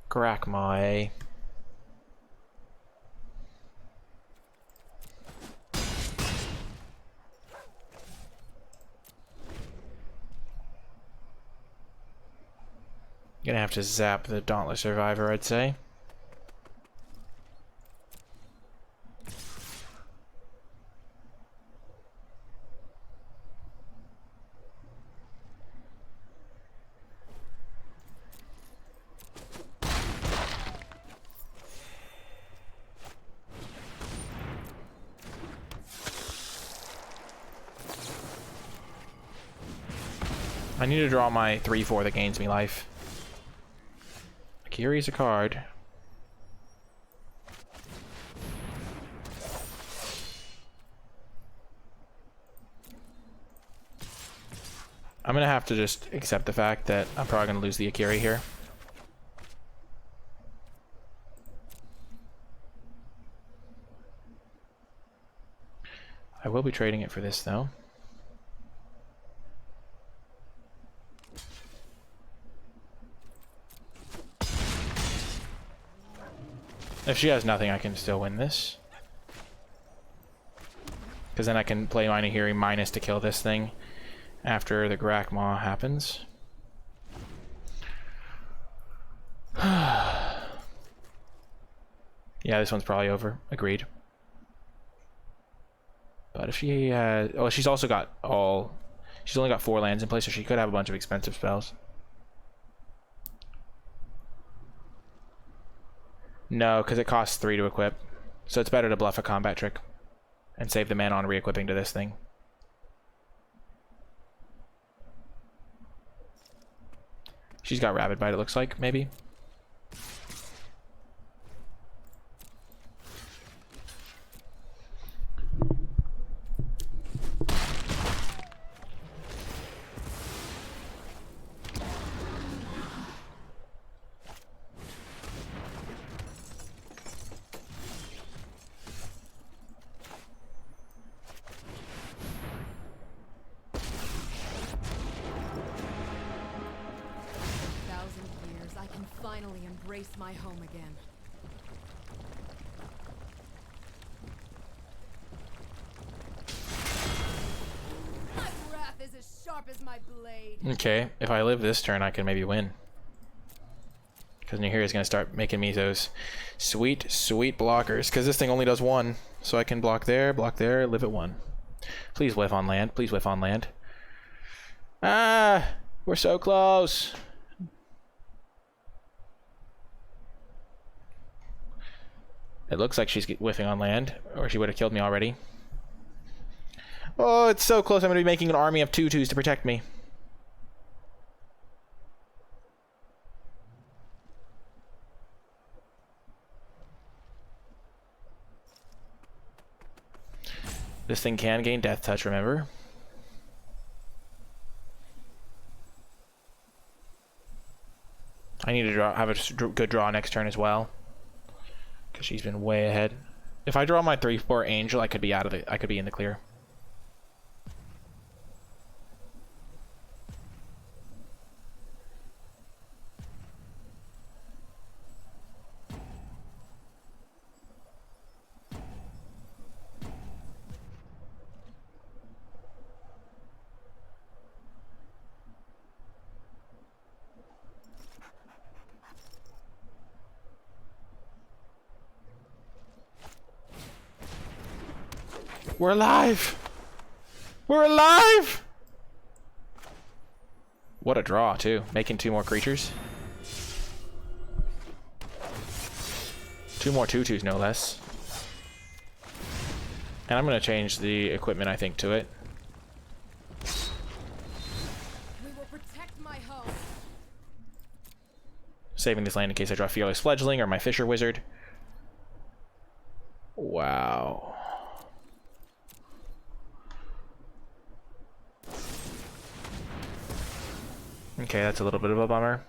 Grakma, eh? Gonna have to zap the Dauntless Survivor, I'd say. I need to draw my 3/4 that gains me life. Kiri's a card. I'm gonna have to just accept the fact that I'm probably gonna lose the Akiri here. I will be trading it for this though. If she has nothing, I can still win this. Because then I can play my Nahiri minus to kill this thing after the Grakma happens. Yeah, this one's probably over. Agreed. But if she has... Oh, she's also got all... She's only got 4 lands in place, so she could have a bunch of expensive spells. No, because it costs 3 to equip. So it's better to bluff a combat trick and save the mana on re-equipping to this thing. She's got Rabid Bite, it looks like, maybe. Finally embrace my home again. My wrath is as sharp as my blade. Okay, if I live this turn, I can maybe win. Because Nahiri's going to start making me those sweet, sweet blockers. Because this thing only does 1. So I can block there, live at 1. Please whiff on land. Please whiff on land. Ah! We're so close. It looks like she's whiffing on land, or she would have killed me already. Oh, it's so close. I'm going to be making an army of 2/2s to protect me. This thing can gain Death Touch, remember? I need to have a good draw next turn as well. Because she's been way ahead. If I draw my 3/4 Angel, I could be out of it. I could be in the clear. We're alive! We're alive! What a draw, too. Making 2 more creatures. 2 more 2/2s, no less. And I'm going to change the equipment, I think, to it. We will protect my home. Saving this land in case I draw Fearless Fledgling or my Fisher Wizard. Wow. Okay, that's a little bit of a bummer.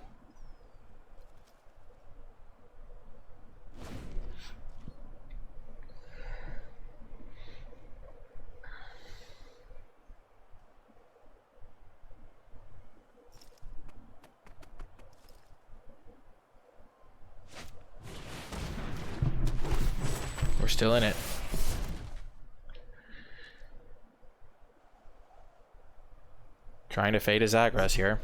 We're still in it. Trying to fade a Zagras here.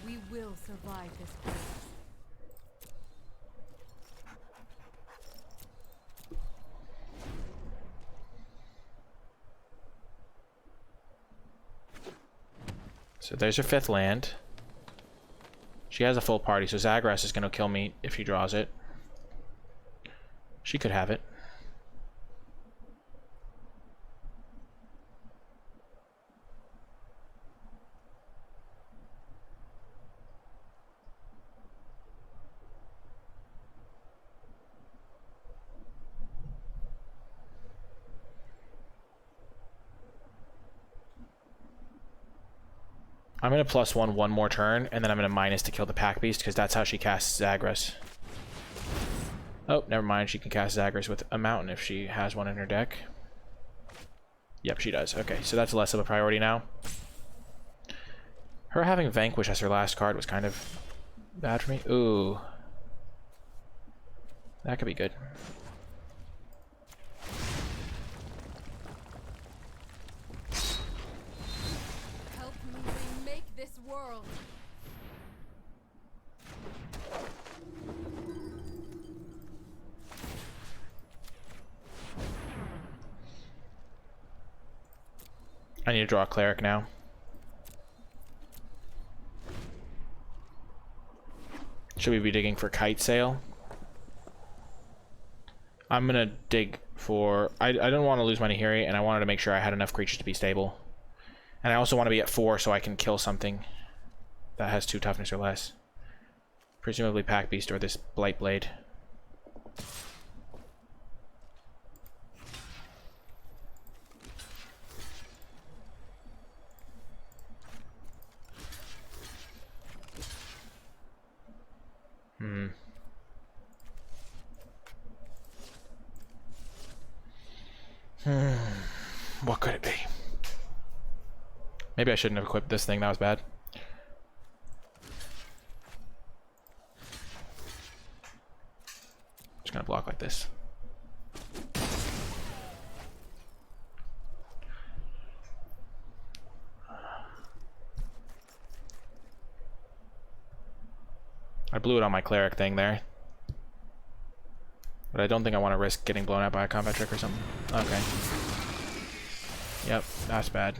We will survive this crisis. So there's her 5th land. She has a full party, so Zagras is going to kill me if she draws it. She could have it. I'm going to +1 one more turn, and then I'm going to minus to kill the Pack Beast, because that's how she casts Zagras. Oh, never mind. She can cast Zagras with a mountain if she has one in her deck. Yep, she does. Okay, so that's less of a priority now. Her having Vanquish as her last card was kind of bad for me. Ooh. That could be good. Help me remake this world. I need to draw a Cleric now. Should we be digging for Kite Sail? I'm gonna dig for... I don't want to lose my Nahiri, and I wanted to make sure I had enough creatures to be stable. And I also want to be at 4 so I can kill something that has 2 toughness or less. Presumably Pack Beast or this Blight Blade. What could it be? Maybe I shouldn't have equipped this thing. That was bad. Just gonna block like this. I blew it on my Cleric thing there. But I don't think I want to risk getting blown out by a combat trick or something. Okay. Yep, that's bad.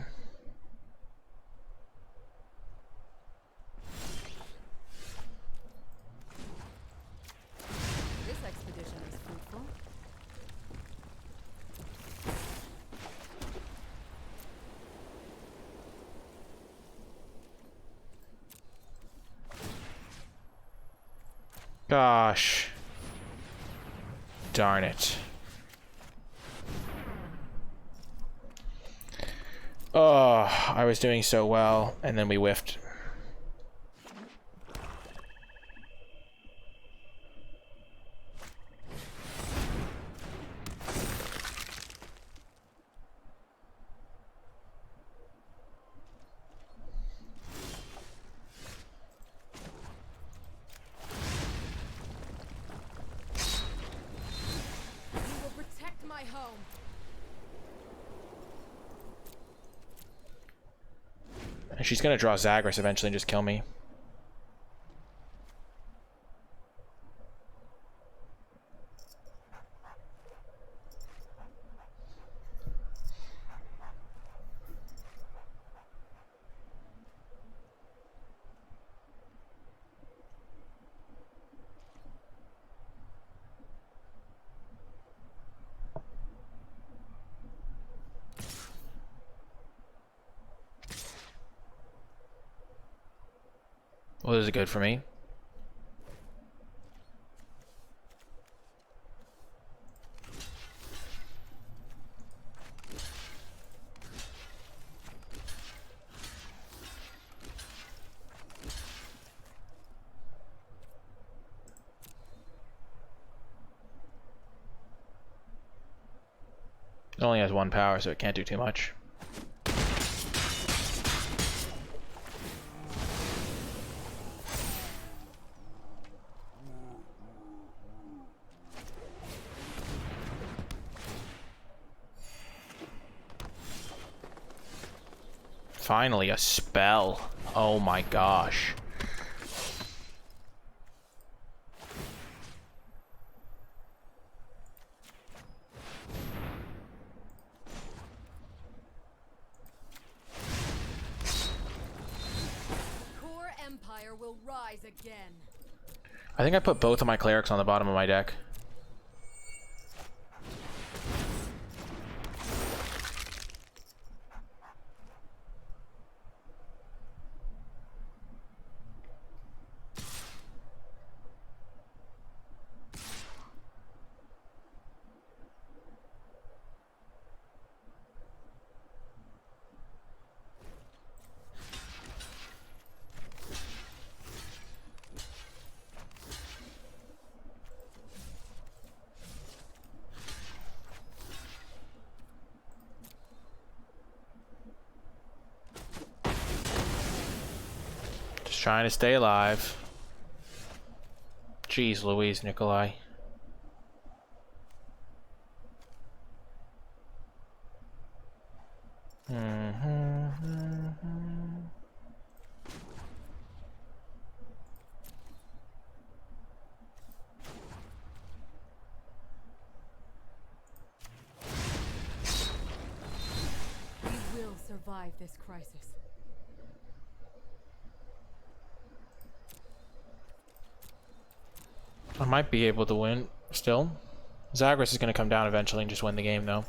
This expedition is fruitful. Gosh. Darn it. Oh, I was doing so well, and then we whiffed. We will protect my home. And she's gonna draw Zagras eventually and just kill me. Well, this is good for me. It only has 1 power, so it can't do too much. Finally, a spell. Oh my gosh. Core Empire will rise again. I think I put both of my clerics on the bottom of my deck. Just trying to stay alive. Jeez Louise, Nikolai. We will survive this crisis. I might be able to win still. Zagreus is going to come down eventually and just win the game, though.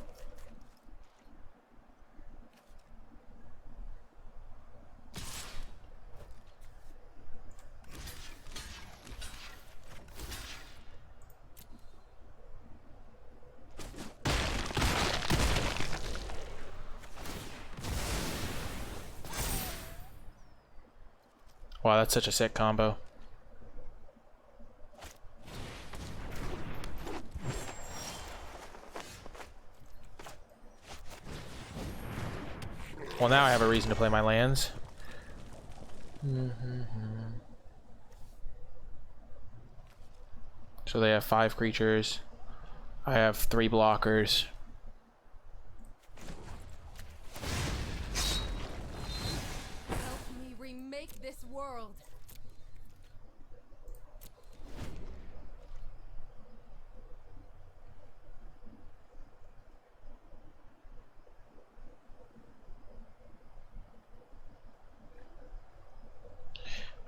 Wow, that's such a sick combo. Well, now I have a reason to play my lands. So they have 5 creatures. I have 3 blockers. Help me remake this world.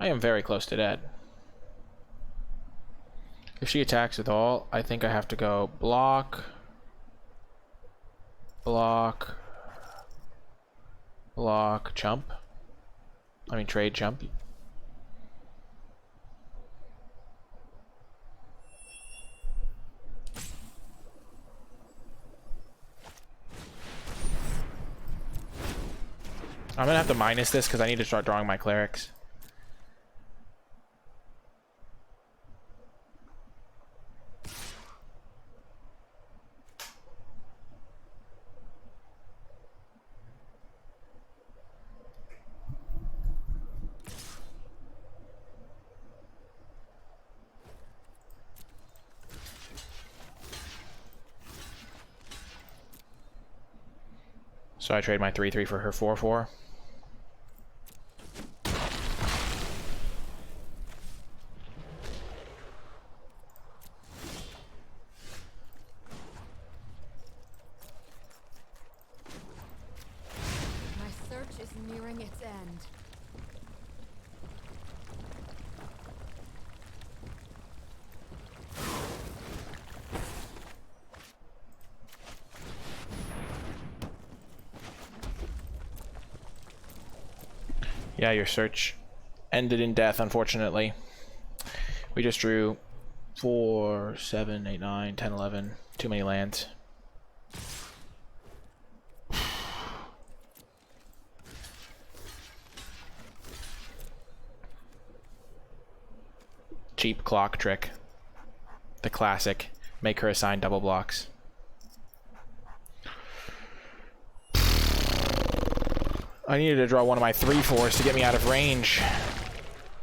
I am very close to dead. If she attacks with all, I think I have to go block, block, block, chump. I mean trade chump. I'm gonna have to minus this because I need to start drawing my clerics. So I trade my 3/3 for her 4/4. My search is nearing its end. Yeah, your search ended in death, unfortunately. We just drew 4, 7, 8, 9, 10, 11. Too many lands. Cheap clock trick. The classic. Make her assign double blocks. I needed to draw one of my 3/4s to get me out of range.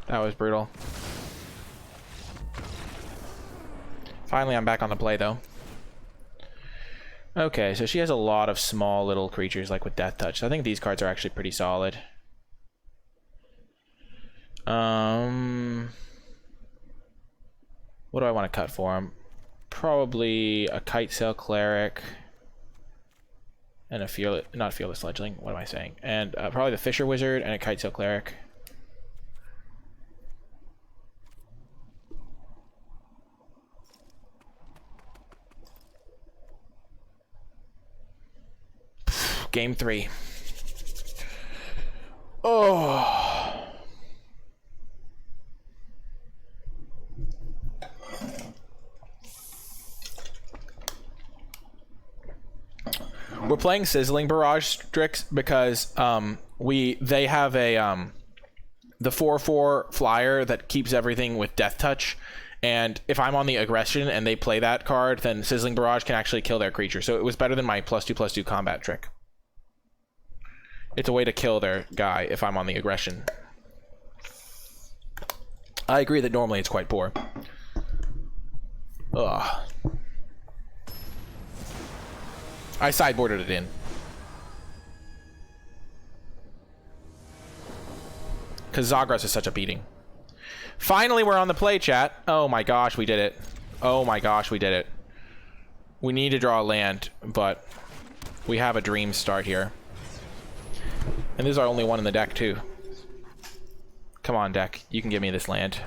That was brutal. Finally, I'm back on the play, though. Okay, so she has a lot of small little creatures, like with Death Touch. So I think these cards are actually pretty solid. What do I want to cut for him? Probably a Kite Sail Cleric. And a not Fearless Fledgling, what am I saying? And probably the Fisher Wizard and a Kite Sail Cleric. Game 3. Oh. We're playing Sizzling Barrage Strix because they have a the 4/4 flyer that keeps everything with Death Touch, and if I'm on the aggression and they play that card, then Sizzling Barrage can actually kill their creature. So it was better than my +2/+2 combat trick. It's a way to kill their guy if I'm on the aggression. I agree that normally it's quite poor. Ugh. I sideboarded it in. Because Zagras is such a beating. Finally, we're on the play, chat. Oh my gosh, we did it. Oh my gosh, we did it. We need to draw a land, but we have a dream start here. And this is our only one in the deck, too. Come on, deck. You can give me this land.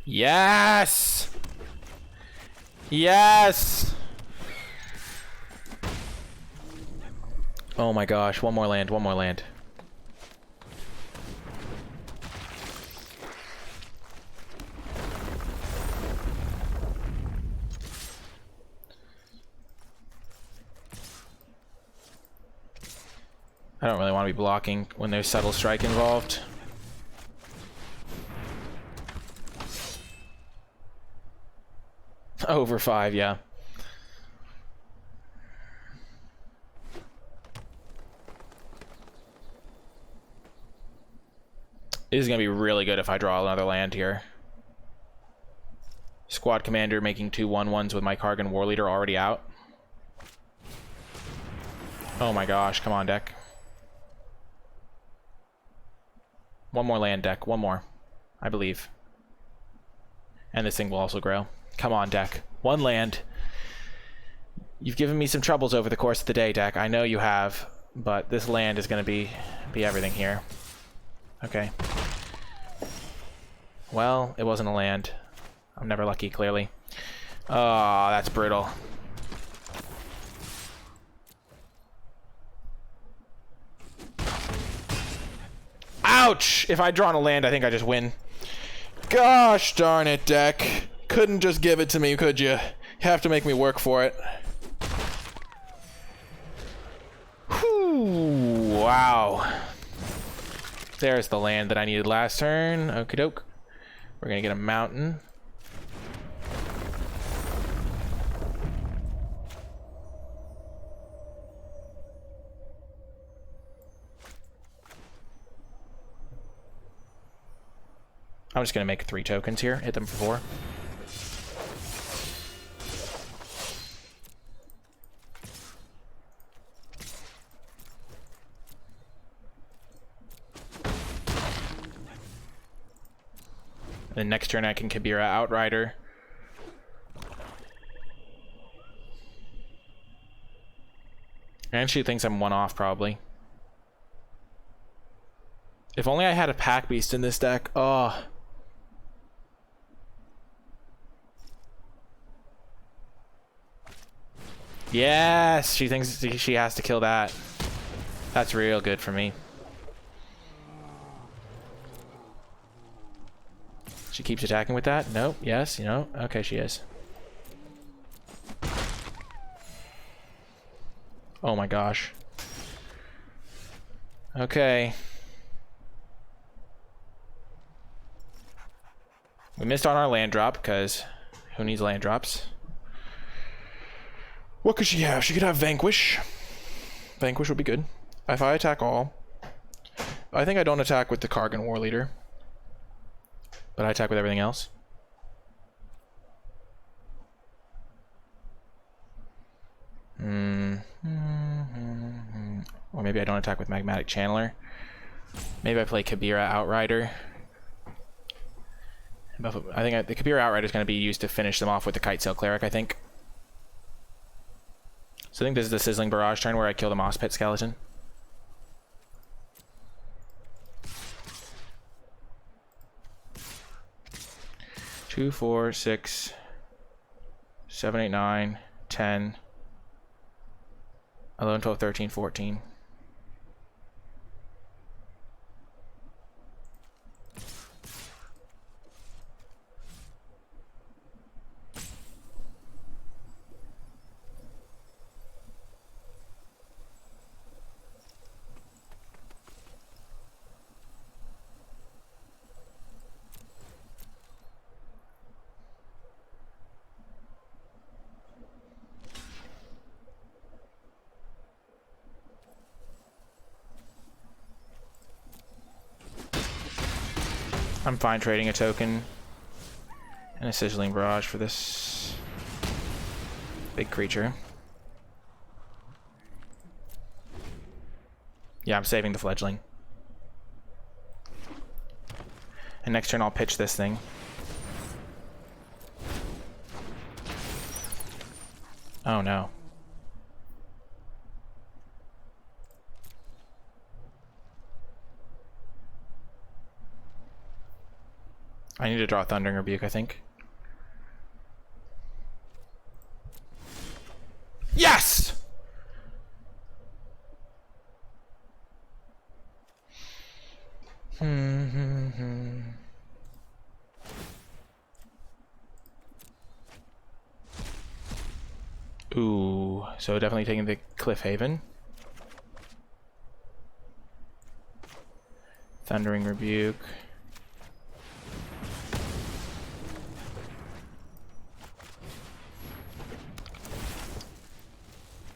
Yes! Yes! Oh my gosh, one more land, one more land. I don't really want to be blocking when there's Subtle Strike involved. Over 5, yeah. This is going to be really good if I draw another land here. Squad Commander making 2 1/1s with my Kargan War Leader already out. Oh my gosh, come on, deck. One more land, deck. One more. I believe. And this thing will also grow. Come on, deck. One land. You've given me some troubles over the course of the day, deck. I know you have. But this land is going to be everything here. Okay. Well, it wasn't a land. I'm never lucky, clearly. Oh, that's brutal. Ouch! If I'd drawn a land, I think I just win. Gosh darn it, deck. Couldn't just give it to me, could you? You have to make me work for it. Whew, wow. There's the land that I needed last turn. Okie doke. We're gonna get a mountain. I'm just gonna make 3 tokens here. Hit them for 4. Then next turn I can Kabira Outrider. And she thinks I'm 1 off, probably. If only I had a Pack Beast in this deck. Oh. Yes! She thinks she has to kill that. That's real good for me. She keeps attacking with that. Nope. Yes. You know. Okay, she is. Oh my gosh. Okay. We missed on our land drop because who needs land drops? What could she have? She could have Vanquish. Vanquish would be good. If I attack all, I think I don't attack with the Kargan War Leader, but I attack with everything else. Or maybe I don't attack with Magmatic Channeler. Maybe I play Kabira Outrider. I think the Kabira Outrider is going to be used to finish them off with the Kitesail Cleric, I think. So I think this is the Sizzling Barrage turn where I kill the Moss Pit Skeleton. Two, 4, 6, 7, 8, 9, 10, 11, 12, 13, 14. I'm fine trading a token and a Sizzling Barrage for this big creature. Yeah, I'm saving the Fledgling. And next turn I'll pitch this thing. Oh no. I need to draw Thundering Rebuke, I think. Yes! Ooh, so definitely taking the Cliff Haven. Thundering Rebuke.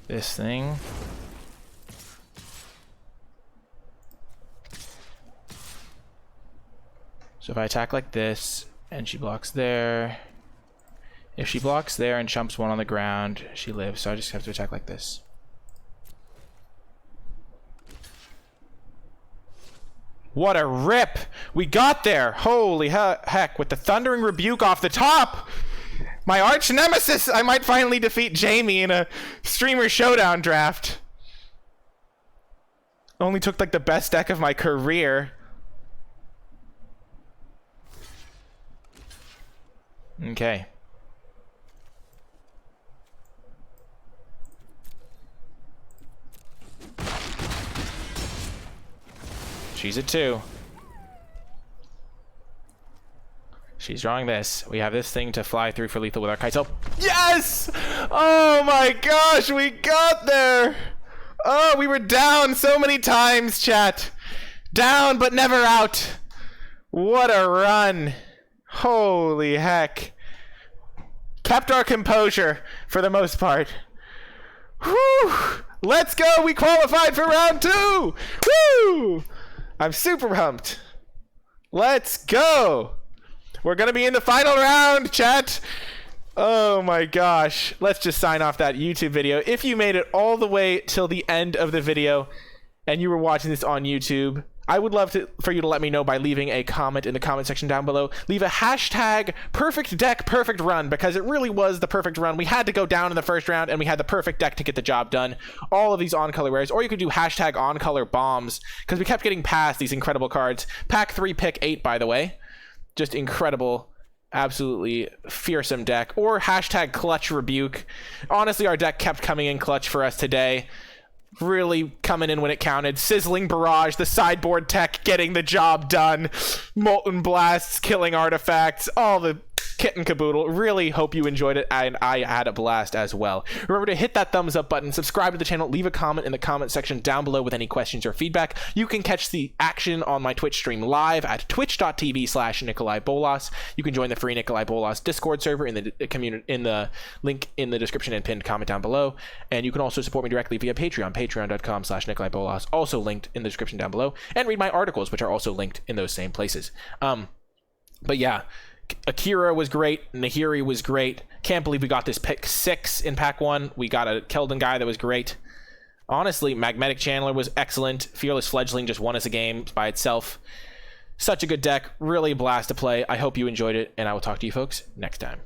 This thing. So if I attack like this, and she blocks there. If she blocks there and chumps one on the ground, she lives. So I just have to attack like this. What a rip! We got there! Holy heck, with the Thundering Rebuke off the top! My arch nemesis! I might finally defeat Jamie in a streamer showdown draft. Only took like the best deck of my career. Okay. She's a 2. She's drawing this. We have this thing to fly through for lethal with our Kitesail. Yes! Oh my gosh, we got there! Oh, we were down so many times, chat. Down, but never out. What a run. Holy heck. Kept our composure for the most part. Whew! Let's go! We qualified for round 2! Woo! I'm super pumped. Let's go! We're gonna be in the final round, chat. Oh my gosh. Let's just sign off that YouTube video. If you made it all the way till the end of the video and you were watching this on YouTube, I would love for you to let me know by leaving a comment in the comment section down below. Leave a hashtag perfect deck, perfect run, because it really was the perfect run. We had to go down in the first round and we had the perfect deck to get the job done. All of these on-color rares, or you could do hashtag on-color bombs, because we kept getting past these incredible cards. Pack 3, pick 8, by the way. Just incredible, absolutely fearsome deck. Or hashtag clutch rebuke. Honestly, our deck kept coming in clutch for us today. really coming in when it counted. Sizzling Barrage, the sideboard tech getting the job done. Molten Blasts, killing artifacts, all the kit and caboodle. Really hope you enjoyed it, and I had a blast as well. Remember to hit that thumbs up button, subscribe to the channel, leave a comment in the comment section down below with any questions or feedback. You can catch the action on my Twitch stream live at twitch.tv/NicolaiBolas. You can join the free NicolaiBolas Discord server in the community, in the link in the description and pinned comment down below. And you can also support me directly via Patreon, patreon.com/NicolaiBolas, also linked in the description down below, and read my articles, which are also linked in those same places. But yeah, Akira was great. Nahiri was great. Can't believe we got this pick 6 in pack 1. We got a Keldon guy that was great. Honestly, Magnetic Channeler was excellent. Fearless Fledgling just won us a game by itself. Such a good deck. Really a blast to play. I hope you enjoyed it, and I will talk to you folks next time.